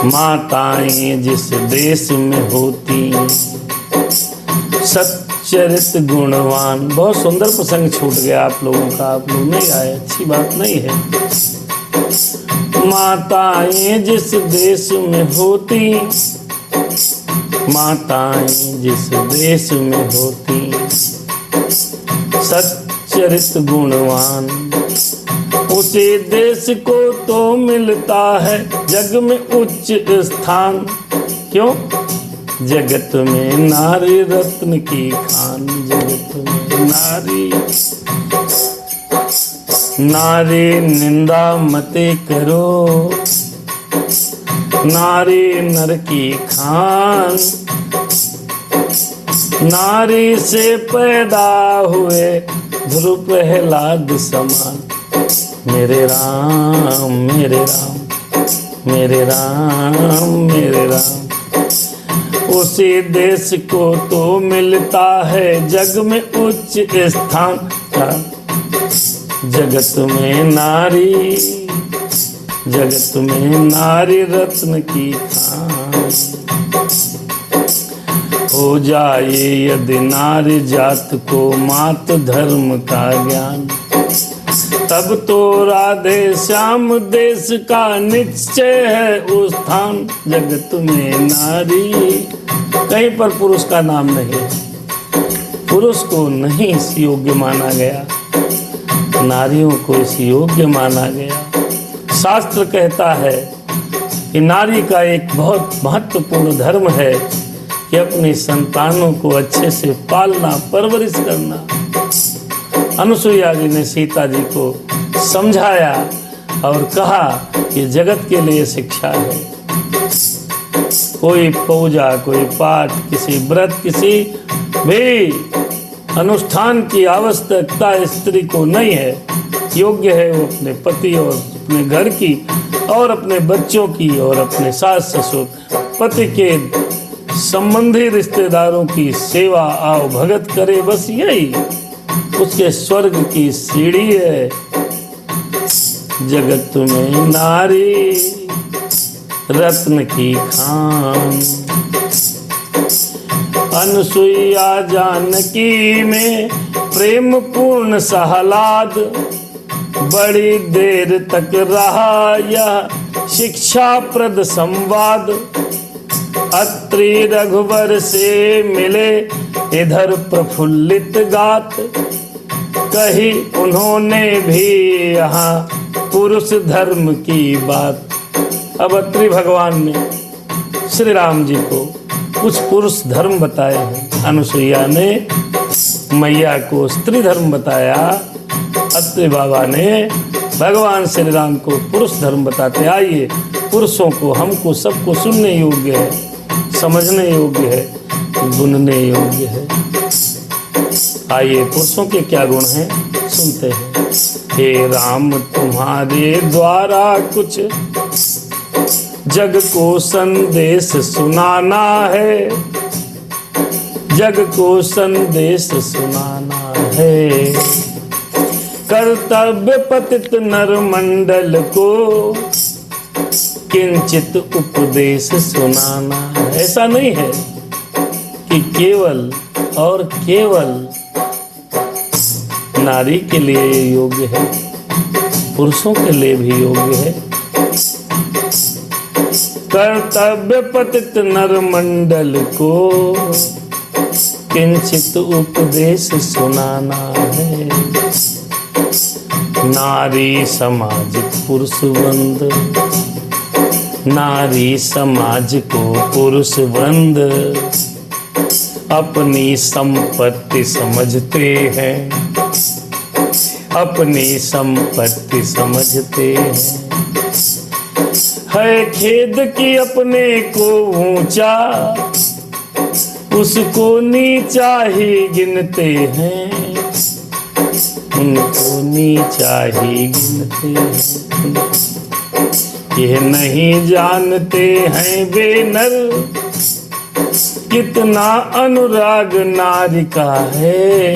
माताएं जिस देश में होती सच्चरित गुणवान। बहुत सुंदर प्रसंग छूट गया आप लोगों का, आप लोग नहीं आए, अच्छी बात नहीं है। माताएं जिस देश में होती, माताएं जिस देश में होती सच्चरित गुणवान, उसी देश को तो मिलता है जग में उच्च स्थान। क्यों? जगत में नारी रत्न की खान, जगत में नारी। नारी निंदा मते करो, नारी नर की खान। नारी से पैदा हुए ध्रुव प्रहलाद समान। मेरे राम मेरे राम मेरे राम मेरे राम। उसी देश को तो मिलता है जग में उच्च स्थान। जगत में नारी, जगत में नारी रत्न की खान। हो जाए यदि नारी जात को मात धर्म का ज्ञान, तब तो राधे श्याम देश का निश्चय है उत्थान। जगत में नारी, कहीं पर पुरुष का नाम नहीं है, पुरुष को नहीं इस योग्य माना गया, नारियों को इस योग्य माना गया। शास्त्र कहता है कि नारी का एक बहुत महत्वपूर्ण धर्म है कि अपनी संतानों को अच्छे से पालना परवरिश करना। अनुसुईया जी ने सीता जी को समझाया और कहा कि जगत के लिए शिक्षा है। कोई पूजा, कोई पाठ, किसी व्रत, किसी भी अनुष्ठान की आवश्यकता स्त्री को नहीं है। योग्य है वो अपने पति और अपने घर की और अपने बच्चों की और अपने सास ससुर, पति के संबंधी रिश्तेदारों की सेवा आओ भगत करे, बस यही उसके स्वर्ग की सीढ़ी है। जगत में नारी रत्न की खान। अनुसुईया जानकी में प्रेम पूर्ण सहलाद, बड़ी देर तक रहा यह शिक्षाप्रद संवाद। अत्रि रघुवर से मिले इधर प्रफुल्लित गात, कही उन्होंने भी यहाँ पुरुष धर्म की बात। अब अत्रि भगवान ने श्री राम जी को कुछ पुरुष धर्म बताए हैं। अनुसुईया ने मैया को स्त्री धर्म बताया, अत्रि बाबा ने भगवान श्री राम को पुरुष धर्म बताते। आइए पुरुषों को, हमको सबको सुनने योग्य है, समझने योग्य है, गुनने योग्य है। आइए पुरुषों के क्या गुण हैं सुनते हैं। हे राम तुम्हारे द्वारा कुछ जग को संदेश सुनाना है, जग को संदेश सुनाना है। कर्तव्य पतित नर मंडल को किंचित उपदेश सुनाना है। ऐसा नहीं है कि केवल और केवल नारी के लिए योग्य है, पुरुषों के लिए भी योग्य है। कर्तव्य पतित नर मंडल को किंचित उपदेश सुनाना है। नारी समाज पुरुष वृंद, नारी समाज को पुरुष वृंद अपनी संपत्ति समझते हैं, अपनी संपत्ति समझते हैं। है खेद कि अपने को ऊंचा उसको नीचा ही गिनते हैं, उनको नीचा ही गिनते हैं। ये नहीं जानते हैं वे नर कितना अनुराग नारी का है।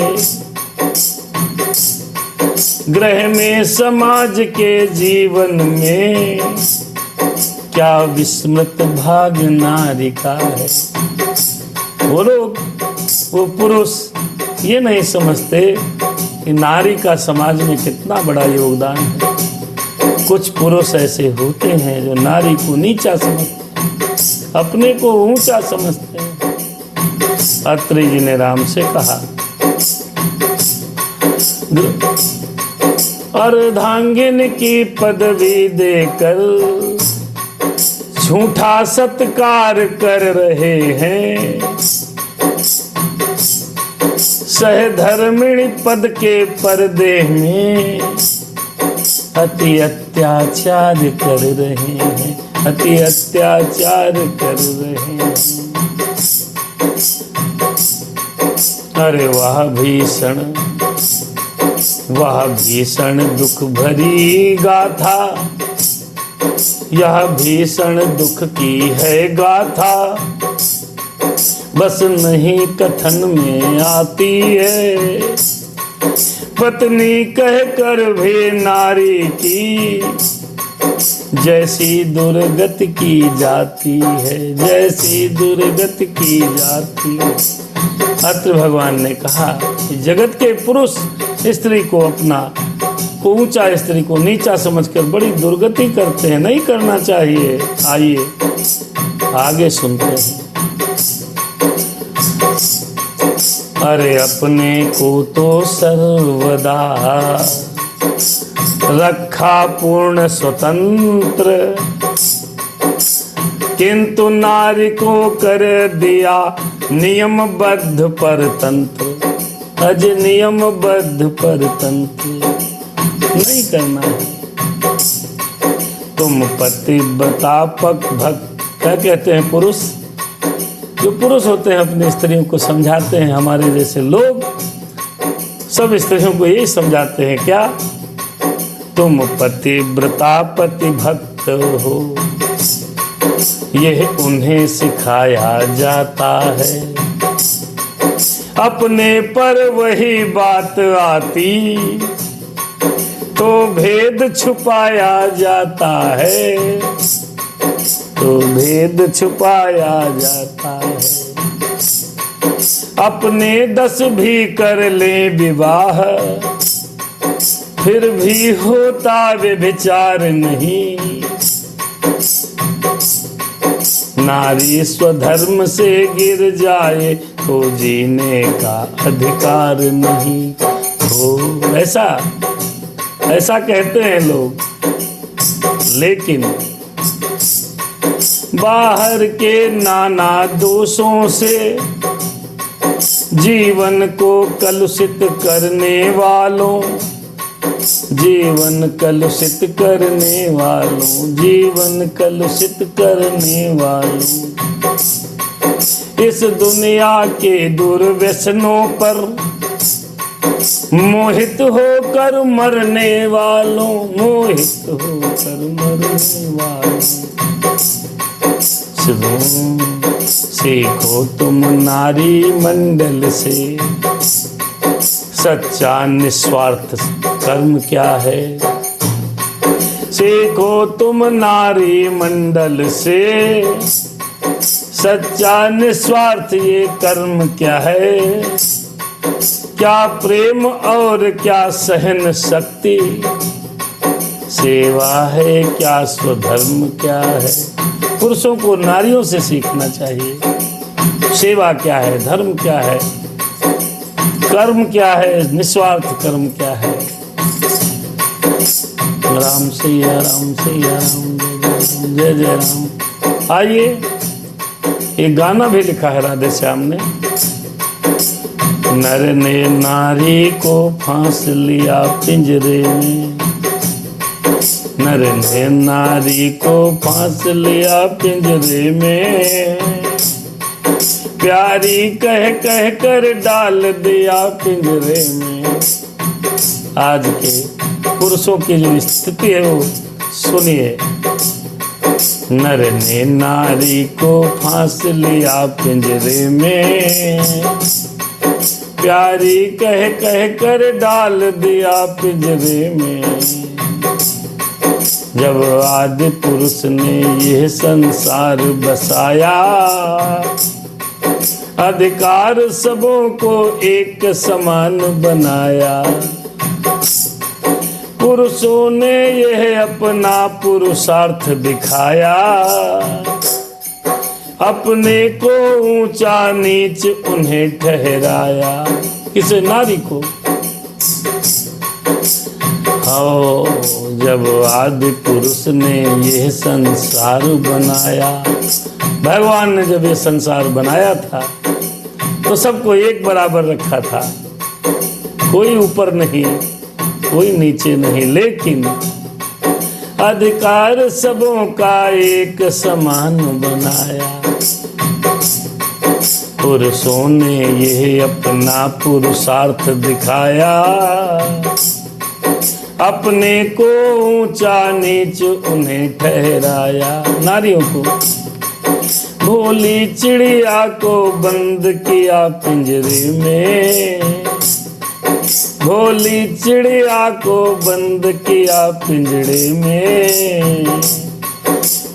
ग्रह में समाज के जीवन में क्या विस्मृत भाग नारी का है। वो लोग, वो पुरुष ये नहीं समझते कि नारी का समाज में कितना बड़ा योगदान है। कुछ पुरुष ऐसे होते हैं जो नारी को नीचा समझते हैं, अपने को ऊंचा समझते हैं। अत्रि जी ने राम से कहा, अर्धांगिन की पदवी देकर झूठा सत्कार कर रहे हैं। सहधर्मिणी पद के पर्दे में अति अत्याचार कर रहे हैं, अति अत्याचार कर रहे हैं। अरे वाह भीषण, वह भीषण दुख भरी गाथा, यह भीषण दुख की है गाथा, बस नहीं कथन में आती है। पत्नी कहकर भी नारी की जैसी दुर्गति की जाती है, जैसी दुर्गति की जाती है। अत्र भगवान ने कहा कि जगत के पुरुष स्त्री को अपना ऊंचा, स्त्री को नीचा समझकर बड़ी दुर्गति करते हैं, नहीं करना चाहिए। आइए आगे सुनते हैं। अरे अपने को तो सर्वदा रखा पूर्ण स्वतंत्र, किंतु नारी को कर दिया नियमबद्ध परतंत्र। अज नियमबद्ध परतंत्र नहीं करना है। तुम पतिव्रता पक भक्त, क्या कहते हैं पुरुष, जो पुरुष होते हैं अपनी स्त्रियों को समझाते हैं। हमारे जैसे लोग सब स्त्रियों को यही समझाते हैं, क्या तुम पतिव्रता पतिभक्त हो, यह उन्हें सिखाया जाता है। अपने पर वही बात आती तो भेद छुपाया जाता है, तो भेद छुपाया जाता है। अपने 10 भी कर ले विवाह, फिर भी होता व्यभिचार नहीं। नारी स्वधर्म से गिर जाए तो जीने का अधिकार नहीं हो, ऐसा कहते हैं लोग। लेकिन बाहर के नाना दोषों से जीवन को कलुषित करने वालों, जीवन कलुषित करने वालों, जीवन कलुषित करने वालों, इस दुनिया के दुर्व्यसनों पर मोहित होकर मरने वालों, मोहित होकर मरने वालों। सीखो तुम नारी मंडल से सच्चा निस्वार्थ कर्म क्या है। सीखो तुम नारी मंडल से सच्चा निस्वार्थ ये कर्म क्या है। क्या प्रेम और क्या सहन शक्ति, सेवा है क्या स्वधर्म क्या है। पुरुषों को नारियों से सीखना चाहिए। सेवा क्या है, धर्म क्या है, कर्म क्या है, निस्वार्थ कर्म क्या है। राम सिया राम सिया राम, जय जय राम। आइए, एक गाना भी लिखा है राधे श्याम ने। नर ने नारी को फांस लिया पिंजरे में, नर ने नारी को फांस लिया पिंजरे में, प्यारी कह कह कर डाल दिया पिंजरे में। आज के पुरुषों की जो स्थिति है वो सुनिए। नर ने नारी को फांस लिया पिंजरे में, प्यारी कह कह कर डाल दिया पिंजरे में। जब आदि पुरुष ने यह संसार बसाया, अधिकार सबों को एक समान बनाया। पुरुषों ने यह अपना पुरुषार्थ दिखाया, अपने को ऊंचा नीच उन्हें ठहराया। किसे? नारी को। और जब आदि पुरुष ने यह संसार बनाया, भगवान ने जब ये संसार बनाया था तो सबको एक बराबर रखा था, कोई ऊपर नहीं कोई नीचे नहीं, लेकिन अधिकार सबों का एक समान बनाया। पुरुषों ने यह अपना पुरुषार्थ दिखाया, अपने को ऊंचा नीच उन्हें ठहराया। नारियों को भोली चिड़िया को बंद किया पिंजरे में, भोली चिड़िया को बंद किया पिंजरे में,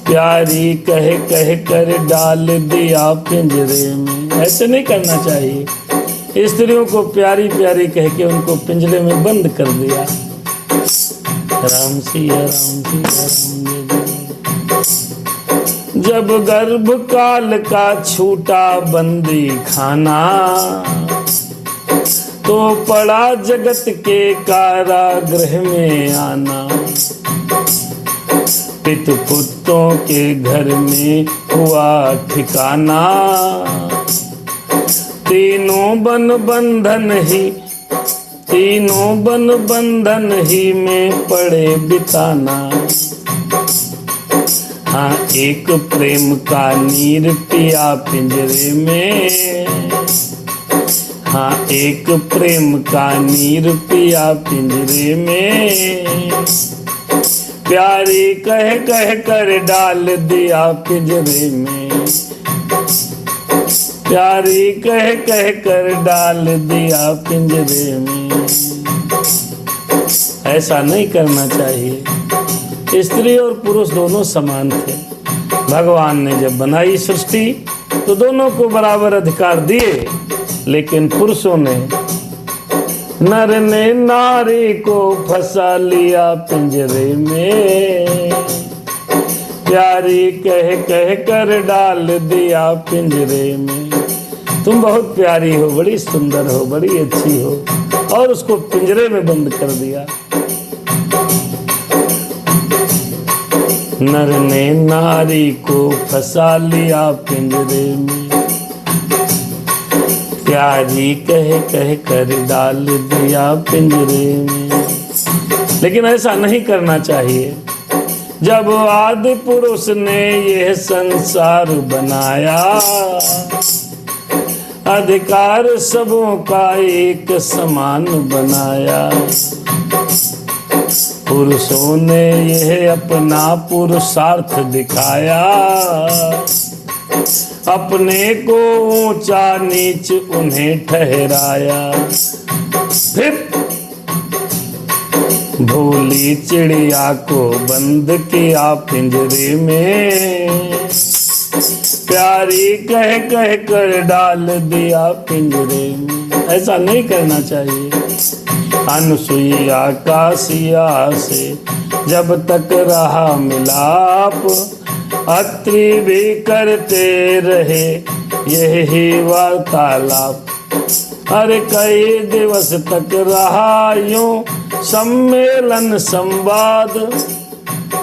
प्यारी कह कह कर डाल दिया पिंजरे में। ऐसे नहीं करना चाहिए, स्त्रियों को प्यारी प्यारी कह के उनको पिंजरे में बंद कर दिया। राम सिया राम सिया राम। जब गर्भ काल का छूटा बंदी खाना, तो पड़ा जगत के कारागृह में आना। पित पुत्रों के घर में हुआ ठिकाना, तीनों बन बंधन ही में पड़े बिताना। हाँ एक प्रेम का नीर पिया पिंजरे में, हाँ एक प्रेम का नीर पिया पिंजरे में, प्यारी कह कह कर डाल दिया पिंजरे में, प्यारी कह कह कर डाल दिया पिंजरे में। ऐसा नहीं करना चाहिए। स्त्री और पुरुष दोनों समान थे। भगवान ने जब बनाई सृष्टि तो दोनों को बराबर अधिकार दिए, लेकिन पुरुषों ने, नर ने नारी को फंसा लिया पिंजरे में, प्यारी कह कह कर डाल दिया पिंजरे में। तुम बहुत प्यारी हो, बड़ी सुंदर हो, बड़ी अच्छी हो, और उसको पिंजरे में बंद कर दिया। नर ने नारी को फंसा लिया पिंजरे में, प्यारी कह कह कर डाल दिया पिंजरे में। लेकिन ऐसा नहीं करना चाहिए। जब आदि पुरुष ने यह संसार बनाया, अधिकार सबों का एक समान बनाया। पुरुषों ने यह अपना पुरुषार्थ दिखाया, अपने को ऊंचा नीच उन्हें ठहराया। फिर भोली चिड़िया को बंद किया पिंजरे में, प्यारी कह कह कर डाल दिया पिंजरे में। ऐसा नहीं करना चाहिए। अनुसुईया काशिया से जब तक रहा मिलाप, अत्रि भी करते रहे यही वार्तालाप। अरे कई दिवस तक रहा यूं सम्मेलन संवाद,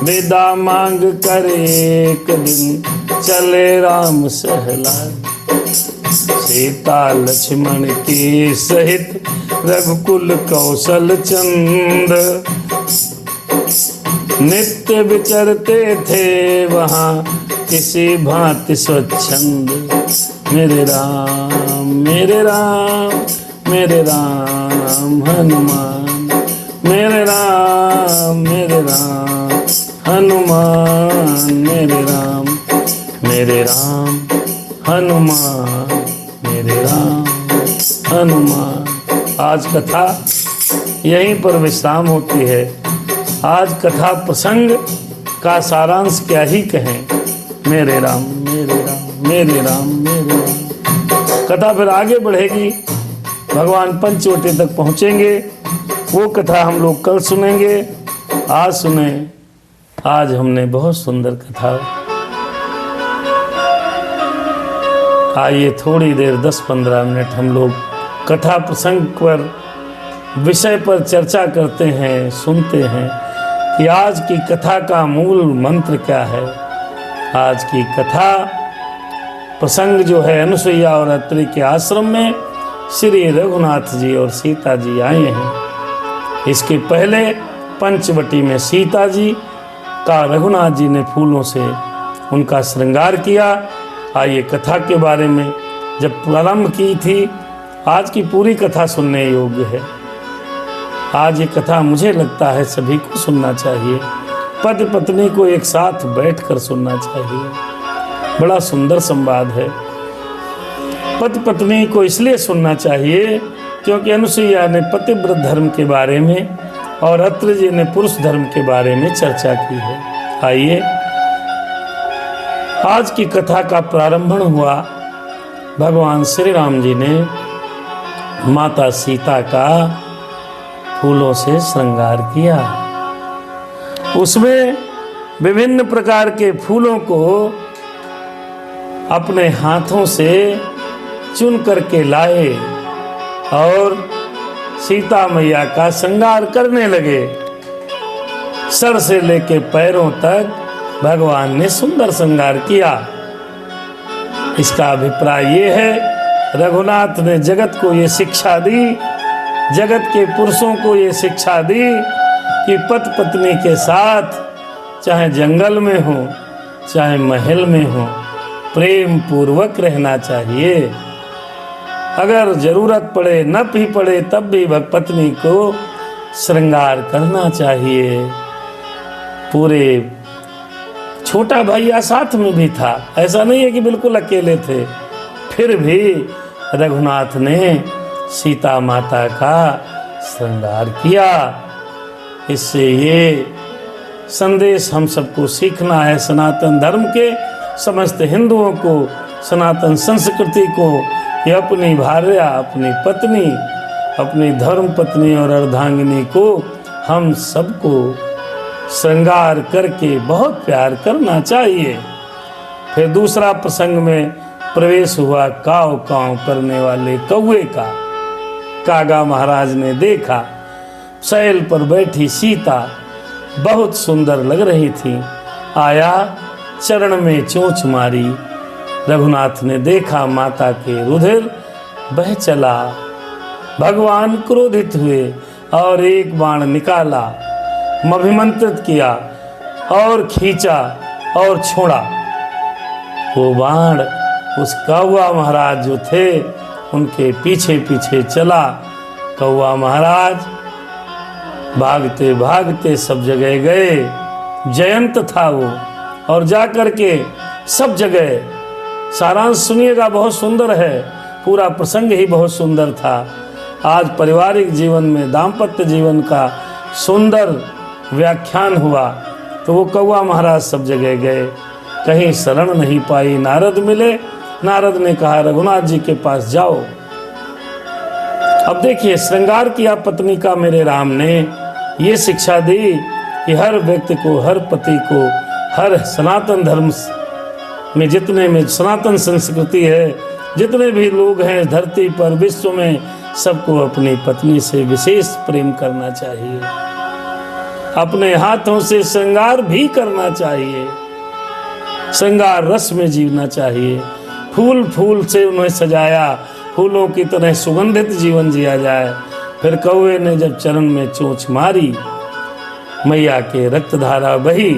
विदा मांग कर एक दिन चले राम सहलाद। सीता लक्ष्मण के सहित रघुकुल कौशल चंद, नित्य विचरते थे वहाँ किसी भांति स्वच्छंद। मेरे राम मेरे राम मेरे राम हनुमान, मेरे राम हनुमान, मेरे राम हनुमान, मेरे राम हनुमान। आज कथा यहीं पर विश्राम होती है। आज कथा प्रसंग का सारांश क्या ही कहें। मेरे राम मेरे राम मेरे राम मेरे राम। कथा फिर आगे बढ़ेगी, भगवान पंचवटी तक पहुँचेंगे। वो कथा हम लोग कल सुनेंगे। आज सुने, आज हमने बहुत सुंदर कथा। आइए थोड़ी देर 10-15 मिनट हम लोग कथा प्रसंग पर विषय पर चर्चा करते हैं, सुनते हैं कि आज की कथा का मूल मंत्र क्या है। आज की कथा प्रसंग जो है अनुसुईया और अत्रि के आश्रम में श्री रघुनाथ जी और सीता जी आए हैं। इसके पहले पंचवटी में सीता जी का रघुनाथ जी ने फूलों से उनका श्रृंगार किया। आइए कथा के बारे में जब प्रारंभ की थी, आज की पूरी कथा सुनने योग्य है। आज ये कथा मुझे लगता है सभी को सुनना चाहिए, पति पत्नी को एक साथ बैठकर सुनना चाहिए। बड़ा सुंदर संवाद है। पति पत्नी को इसलिए सुनना चाहिए क्योंकि अनुसुईया ने पतिव्रत धर्म के बारे में और अत्रि जी ने पुरुष धर्म के बारे में चर्चा की है। आइए आज की कथा का प्रारंभ हुआ। भगवान श्री राम जी ने माता सीता का फूलों से श्रृंगार किया। उसमें विभिन्न प्रकार के फूलों को अपने हाथों से चुन करके लाए और सीता मैया का श्रृंगार करने लगे। सर से लेके पैरों तक भगवान ने सुंदर श्रृंगार किया। इसका अभिप्राय ये है, रघुनाथ ने जगत को ये शिक्षा दी, जगत के पुरुषों को ये शिक्षा दी कि पति पत्नी के साथ चाहे जंगल में हो चाहे महल में हो, प्रेम पूर्वक रहना चाहिए। अगर जरूरत पड़े न भी पड़े तब भी पत्नी को श्रृंगार करना चाहिए। पूरे छोटा भैया साथ में भी था, ऐसा नहीं है कि बिल्कुल अकेले थे। फिर भी रघुनाथ ने सीता माता का श्रृंगार किया। इससे ये संदेश हम सबको सीखना है, सनातन धर्म के समस्त हिंदुओं को, सनातन संस्कृति को, ये अपनी भार्या, अपनी पत्नी, अपनी धर्म पत्नी और अर्धांगिनी को हम सबको श्रृंगार करके बहुत प्यार करना चाहिए। फिर दूसरा प्रसंग में प्रवेश हुआ काव काव करने वाले कौवे का। कागा महाराज ने देखा शैल पर बैठी सीता बहुत सुंदर लग रही थी। आया चरण में चोंच मारी। रघुनाथ ने देखा माता के रुधिर बह चला। भगवान क्रोधित हुए और एक बाण निकाला, अभिमंत्रित किया और खींचा और छोड़ा। वो बाण उस कौवा महाराज जो थे उनके पीछे पीछे चला। कौवा महाराज भागते भागते सब जगह गए। जयंत था वो, और जाकर के सब जगह, सारांश सुनिएगा, बहुत सुंदर है। पूरा प्रसंग ही बहुत सुंदर था। आज पारिवारिक जीवन में दाम्पत्य जीवन का सुंदर व्याख्यान हुआ। तो वो कौवा महाराज सब जगह गए, कहीं शरण नहीं पाई। नारद मिले, नारद ने कहा रघुनाथ जी के पास जाओ। अब देखिए श्रृंगार किया पत्नी का मेरे राम ने। ये शिक्षा दी कि हर व्यक्ति को, हर पति को, हर सनातन धर्म में, जितने में सनातन संस्कृति है, जितने भी लोग हैं धरती पर विश्व में, सबको अपनी पत्नी से विशेष प्रेम करना चाहिए। अपने हाथों से श्रृंगार भी करना चाहिए, श्रृंगार रस में जीवना चाहिए। फूल फूल से उन्हें सजाया, फूलों की तरह सुगंधित जीवन जिया जाए। फिर कौवे ने जब चरण में चोंच मारी, मैया के रक्तधारा बही।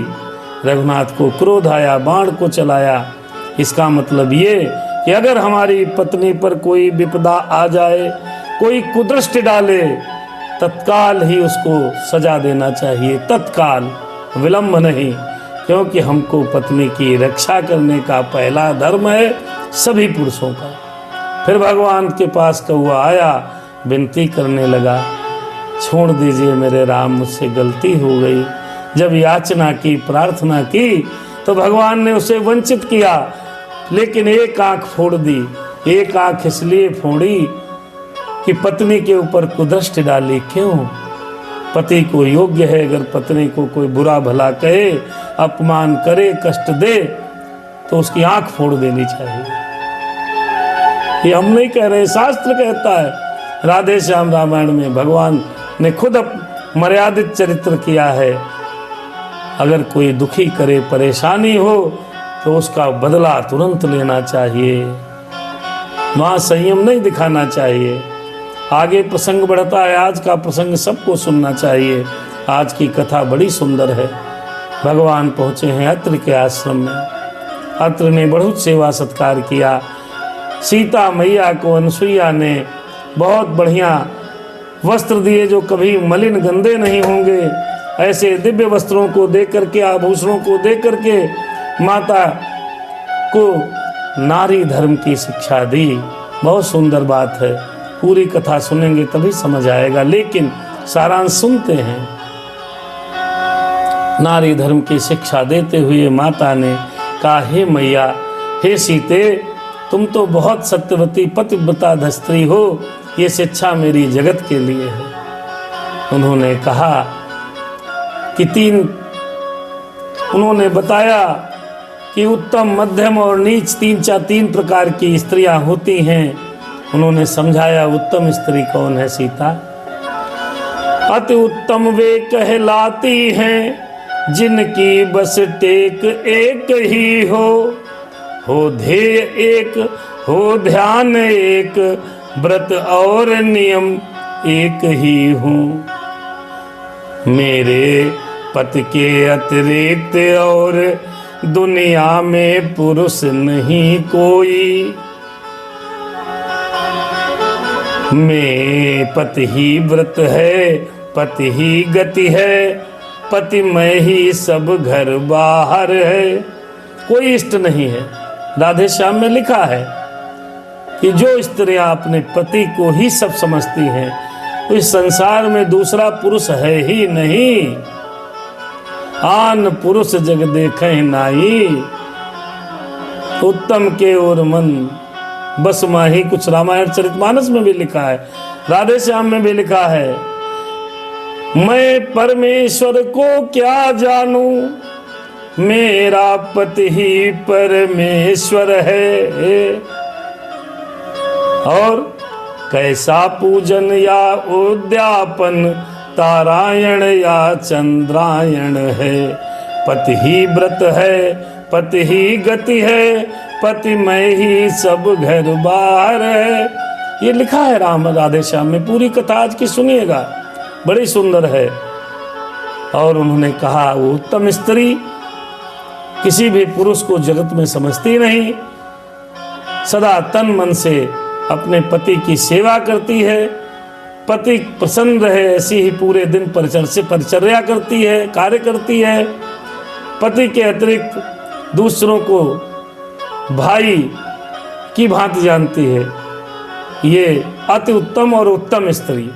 रघुनाथ को क्रोध आया, बाण को चलाया। इसका मतलब ये कि अगर हमारी पत्नी पर कोई विपदा आ जाए, कोई कुदृष्टि डाले, तत्काल ही उसको सजा देना चाहिए, तत्काल, विलंब नहीं। क्योंकि हमको पत्नी की रक्षा करने का पहला धर्म है सभी पुरुषों का। फिर भगवान के पास कौवा आया, विनती करने लगा, छोड़ दीजिए मेरे राम, मुझसे गलती हो गई। जब याचना की, प्रार्थना की, तो भगवान ने उसे वंचित किया, लेकिन एक आंख फोड़ दी। एक आंख इसलिए फोड़ी कि पत्नी के ऊपर कुदृष्टि डाली। क्यों? पति को योग्य है, अगर पत्नी को कोई बुरा भला कहे, अपमान करे, कष्ट दे, तो उसकी आंख फोड़ देनी चाहिए। ये हम नहीं कह रहे, शास्त्र कहता है। राधे श्याम रामायण में भगवान ने खुद मर्यादित चरित्र किया है। अगर कोई दुखी करे, परेशानी हो, तो उसका बदला तुरंत लेना चाहिए, वहां संयम नहीं दिखाना चाहिए। आगे प्रसंग बढ़ता है, आज का प्रसंग सबको सुनना चाहिए। आज की कथा बड़ी सुंदर है। भगवान पहुंचे हैं अत्रि के आश्रम में। अत्रि ने बहुत सेवा सत्कार किया। सीता मैया को अनुसुईया ने बहुत बढ़िया वस्त्र दिए जो कभी मलिन गंदे नहीं होंगे। ऐसे दिव्य वस्त्रों को दे करके, आभूषणों को दे करके माता को नारी धर्म की शिक्षा दी। बहुत सुंदर बात है। पूरी कथा सुनेंगे तभी समझ आएगा, लेकिन सारांश सुनते हैं। नारी धर्म की शिक्षा देते हुए माता ने कहा, हे मैया, हे सीते, तुम तो बहुत सत्यवती पतिव्रता स्त्री हो, ये शिक्षा मेरी जगत के लिए है। उन्होंने कहा कि उन्होंने बताया कि उत्तम, मध्यम और नीच तीन प्रकार की स्त्रियां होती हैं। उन्होंने समझाया उत्तम स्त्री कौन है सीता। अति उत्तम वे कहलाती हैं जिनकी बस टेक एक ही हो ध्येय एक, हो ध्यान एक, व्रत और नियम एक ही हो। मेरे पति के अतिरिक्त और दुनिया में पुरुष नहीं कोई। मैं पति ही व्रत है, पति ही गति है, पति मैं ही सब घर बाहर है। कोई इष्ट नहीं है। राधे श्याम में लिखा है कि जो स्त्रियां अपने पति को ही सब समझती हैं, तो इस संसार में दूसरा पुरुष है ही नहीं। आन पुरुष जग देखे नाई, उत्तम के और मन बस माही। कुछ रामायण चरितमानस में भी लिखा है, राधे श्याम में भी लिखा है, मैं परमेश्वर को क्या जानूं, मेरा पति ही परमेश्वर है। और कैसा पूजन या उद्यापन, तारायण या चंद्रायण है। पति ही व्रत है, पति ही गति है, पति मैं ही सब घर बाहर है। ये लिखा है राधे श्याम में। पूरी कथा आज की सुनिएगा, बड़ी सुंदर है। और उन्होंने कहा वो उत्तम स्त्री किसी भी पुरुष को जगत में समझती नहीं, सदा तन मन से अपने पति की सेवा करती है। पति प्रसन्न रहे ऐसी ही पूरे दिन परिचर्या करती है, कार्य करती है। पति के अतिरिक्त दूसरों को भाई की भांति जानती है। ये अति उत्तम और उत्तम स्त्री।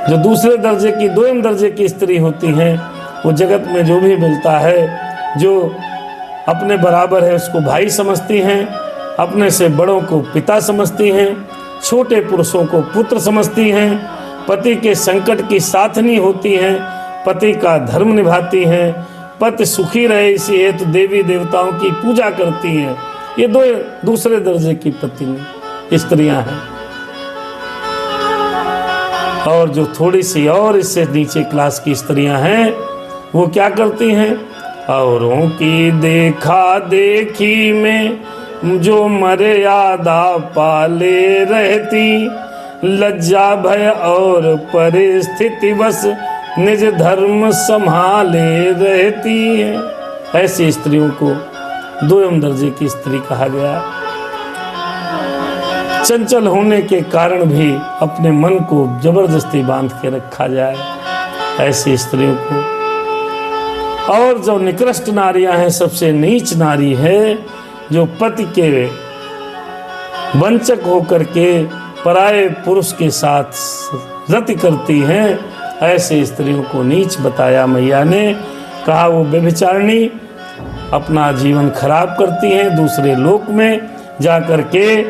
जो दूसरे दर्जे की, दोयम दर्जे की स्त्री होती हैं, वो जगत में जो भी मिलता है, जो अपने बराबर है उसको भाई समझती हैं, अपने से बड़ों को पिता समझती हैं, छोटे पुरुषों को पुत्र समझती हैं, पति के संकट की साथनी होती हैं, पति का धर्म निभाती हैं, पति सुखी रहे इसी हेतु देवी देवताओं की पूजा करती हैं। ये दो दूसरे दर्जे की पत्नी स्त्रियां हैं। और जो थोड़ी सी और इससे नीचे क्लास की स्त्रियां हैं, वो क्या करती हैं, औरों की देखा देखी में जो मर्यादा पाले रहती, लज्जा भय और परिस्थिति बस निज धर्म संभाले रहती है। ऐसी स्त्रियों को दोयम दर्जे की स्त्री कहा गया। चंचल होने के कारण भी अपने मन को जबरदस्ती बांध के रखा जाए, ऐसी स्त्रियों को। और जो निकृष्ट नारियां हैं, सबसे नीच नारी है जो पति के वंचक होकर के पराये पुरुष के साथ रति करती हैं, ऐसे स्त्रियों को नीच बताया मैया ने। कहा वो व्यभिचारिणी अपना जीवन खराब करती हैं, दूसरे लोक में जा कर के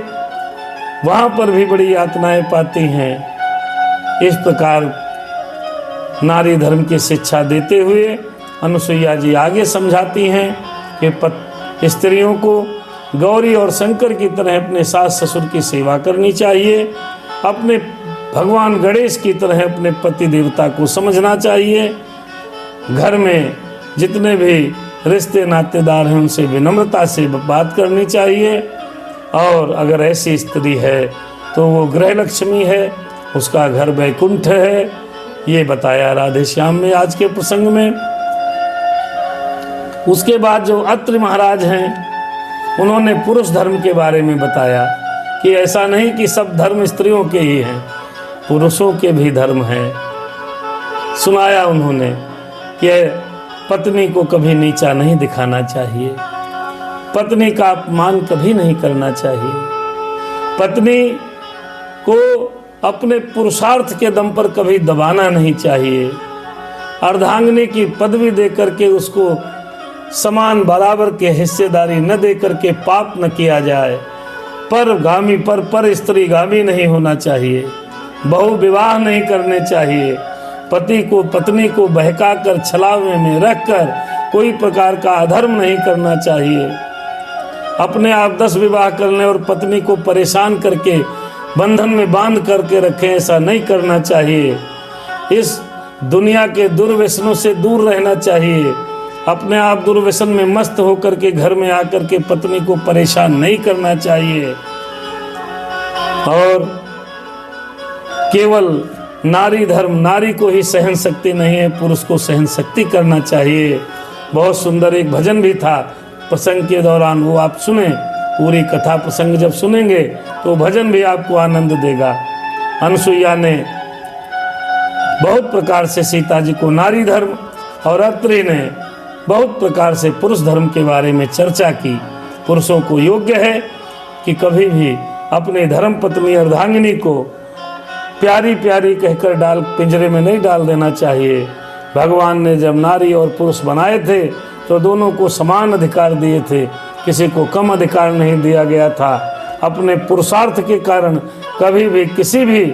वहाँ पर भी बड़ी यातनाएं पाती हैं। इस प्रकार नारी धर्म की शिक्षा देते हुए अनुसुईया जी आगे समझाती हैं कि स्त्रियों को गौरी और शंकर की तरह अपने सास ससुर की सेवा करनी चाहिए। अपने भगवान गणेश की तरह अपने पति देवता को समझना चाहिए। घर में जितने भी रिश्ते नातेदार हैं उनसे विनम्रता से बात करनी चाहिए। और अगर ऐसी स्त्री है तो वो गृह लक्ष्मी है, उसका घर वैकुंठ है। ये बताया राधे श्याम में आज के प्रसंग में। उसके बाद जो अत्रि महाराज हैं उन्होंने पुरुष धर्म के बारे में बताया कि ऐसा नहीं कि सब धर्म स्त्रियों के ही हैं, पुरुषों के भी धर्म हैं। सुनाया उन्होंने कि पत्नी को कभी नीचा नहीं दिखाना चाहिए, पत्नी का अपमान कभी नहीं करना चाहिए, पत्नी को अपने पुरुषार्थ के दम पर कभी दबाना नहीं चाहिए, अर्धांगिनी की पदवी देकर के उसको समान बराबर के हिस्सेदारी न दे करके पाप न किया जाए। परगामी पर स्त्रीगामी नहीं होना चाहिए, बहु विवाह नहीं करने चाहिए, पति को पत्नी को बहका कर छलावे में रखकर कोई प्रकार का अधर्म नहीं करना चाहिए। अपने आप 10 विवाह करने और पत्नी को परेशान करके बंधन में बांध करके रखें, ऐसा नहीं करना चाहिए। इस दुनिया के दुर्व्यसनों से दूर रहना चाहिए। अपने आप दुर्व्यसन में मस्त होकर के घर में आकर के पत्नी को परेशान नहीं करना चाहिए। और केवल नारी धर्म, नारी को ही सहन शक्ति नहीं है, पुरुष को सहन शक्ति करना चाहिए। बहुत सुंदर एक भजन भी था प्रसंग के दौरान, वो आप सुने। पूरी कथा प्रसंग जब सुनेंगे तो भजन भी आपको आनंद देगा। अनुसुईया ने बहुत प्रकार से सीता जी को नारी धर्म और अत्रि ने बहुत प्रकार से पुरुष धर्म के बारे में चर्चा की। पुरुषों को योग्य है कि कभी भी अपने धर्म पत्नी अर्धांगिनी को प्यारी प्यारी कहकर पिंजरे में नहीं डाल देना चाहिए। भगवान ने जब नारी और पुरुष बनाए थे तो दोनों को समान अधिकार दिए थे, किसी को कम अधिकार नहीं दिया गया था। अपने पुरुषार्थ के कारण कभी भी किसी भी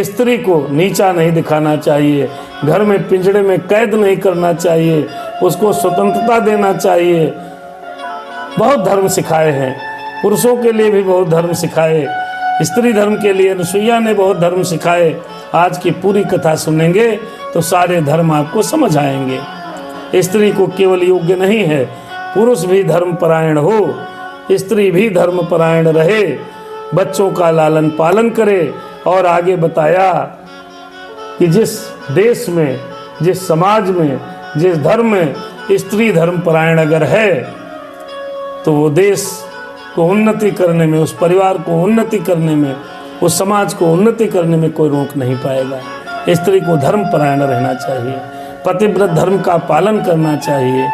स्त्री को नीचा नहीं दिखाना चाहिए, घर में पिंजरे में कैद नहीं करना चाहिए, उसको स्वतंत्रता देना चाहिए। बहुत धर्म सिखाए हैं, पुरुषों के लिए भी बहुत धर्म सिखाए, स्त्री धर्म के लिए अनुसुईया ने बहुत धर्म सिखाए। आज की पूरी कथा सुनेंगे तो सारे धर्म आपको समझ आएंगे। स्त्री को केवल योग्य नहीं है, पुरुष भी धर्म परायण हो, स्त्री भी धर्म परायण रहे, बच्चों का लालन पालन करे। और आगे बताया कि जिस देश में, जिस समाज में, जिस धर्म में स्त्री धर्म परायण अगर है तो वो देश को उन्नति करने में, उस परिवार को उन्नति करने में, उस समाज को उन्नति करने में कोई रोक नहीं पाएगा। स्त्री को धर्म परायण रहना चाहिए, पतिव्रत धर्म का पालन करना चाहिए।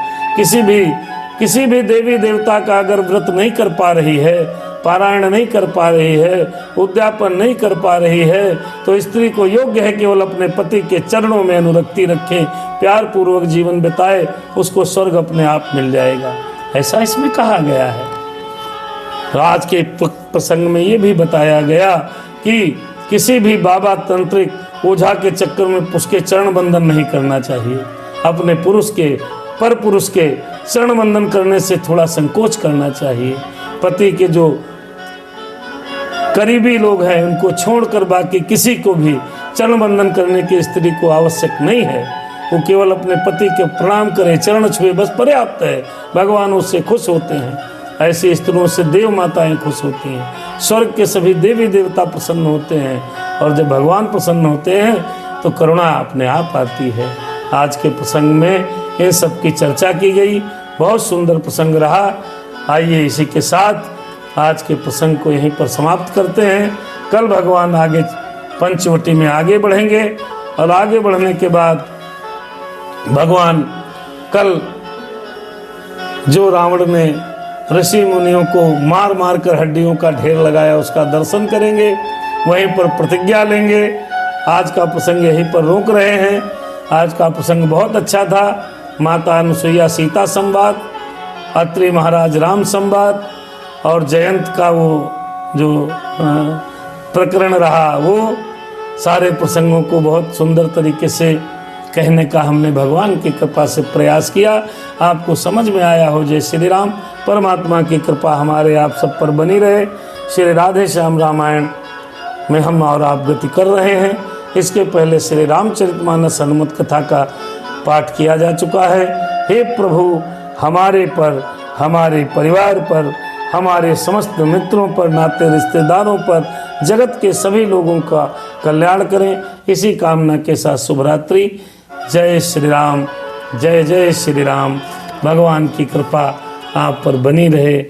किसी भी देवी देवता का अगर व्रत नहीं कर पा रही है, पारायण नहीं कर पा रही है, उद्यापन नहीं कर पा रही है, तो स्त्री को योग्य है केवल अपने पति के चरणों में अनुरक्ति रखें, प्यार पूर्वक जीवन बिताए, उसको स्वर्ग अपने आप मिल जाएगा, ऐसा इसमें कहा गया है। आज के प्रसंग में ये भी बताया गया कि किसी भी बाबा तंत्रिक ओझा के चक्कर में उसके चरण बंधन नहीं करना चाहिए। अपने पुरुष के, पर पुरुष के चरण बंधन करने से थोड़ा संकोच करना चाहिए। पति के जो करीबी लोग हैं उनको छोड़कर बाकी किसी को भी चरण बंधन करने की स्त्री को आवश्यक नहीं है। वो केवल अपने पति के प्रणाम करे, चरण छुए, बस पर्याप्त है। भगवान उससे खुश होते हैं। ऐसी स्त्रियों से देव माताएं खुश होती हैं, स्वर्ग के सभी देवी देवता प्रसन्न होते हैं, और जब भगवान प्रसन्न होते हैं तो करुणा अपने आप आती है। आज के प्रसंग में इन सब की चर्चा की गई, बहुत सुंदर प्रसंग रहा। आइए इसी के साथ आज के प्रसंग को यहीं पर समाप्त करते हैं। कल भगवान आगे पंचवटी में आगे बढ़ेंगे, और आगे बढ़ने के बाद भगवान कल जो रावण ने ऋषि मुनियों को मार मार कर हड्डियों का ढेर लगाया उसका दर्शन करेंगे, वहीं पर प्रतिज्ञा लेंगे। आज का प्रसंग यहीं पर रोक रहे हैं। आज का प्रसंग बहुत अच्छा था। माता अनुसुईया सीता संवाद, अत्रि महाराज राम संवाद, और जयंत का वो जो प्रकरण रहा, वो सारे प्रसंगों को बहुत सुंदर तरीके से कहने का हमने भगवान की कृपा से प्रयास किया। आपको समझ में आया हो। जय श्री राम। परमात्मा की कृपा हमारे आप सब पर बनी रहे। श्री राधे श्याम रामायण में हम और आप गति कर रहे हैं। इसके पहले श्री रामचरितमानस हनुमत कथा का पाठ किया जा चुका है। हे प्रभु, हमारे पर, हमारे परिवार पर, हमारे समस्त मित्रों पर, नाते रिश्तेदारों पर, जगत के सभी लोगों का कल्याण करें। इसी कामना के साथ शुभ रात्रि। जय श्री राम, जय जय श्री राम। भगवान की कृपा आप पर बनी रहे।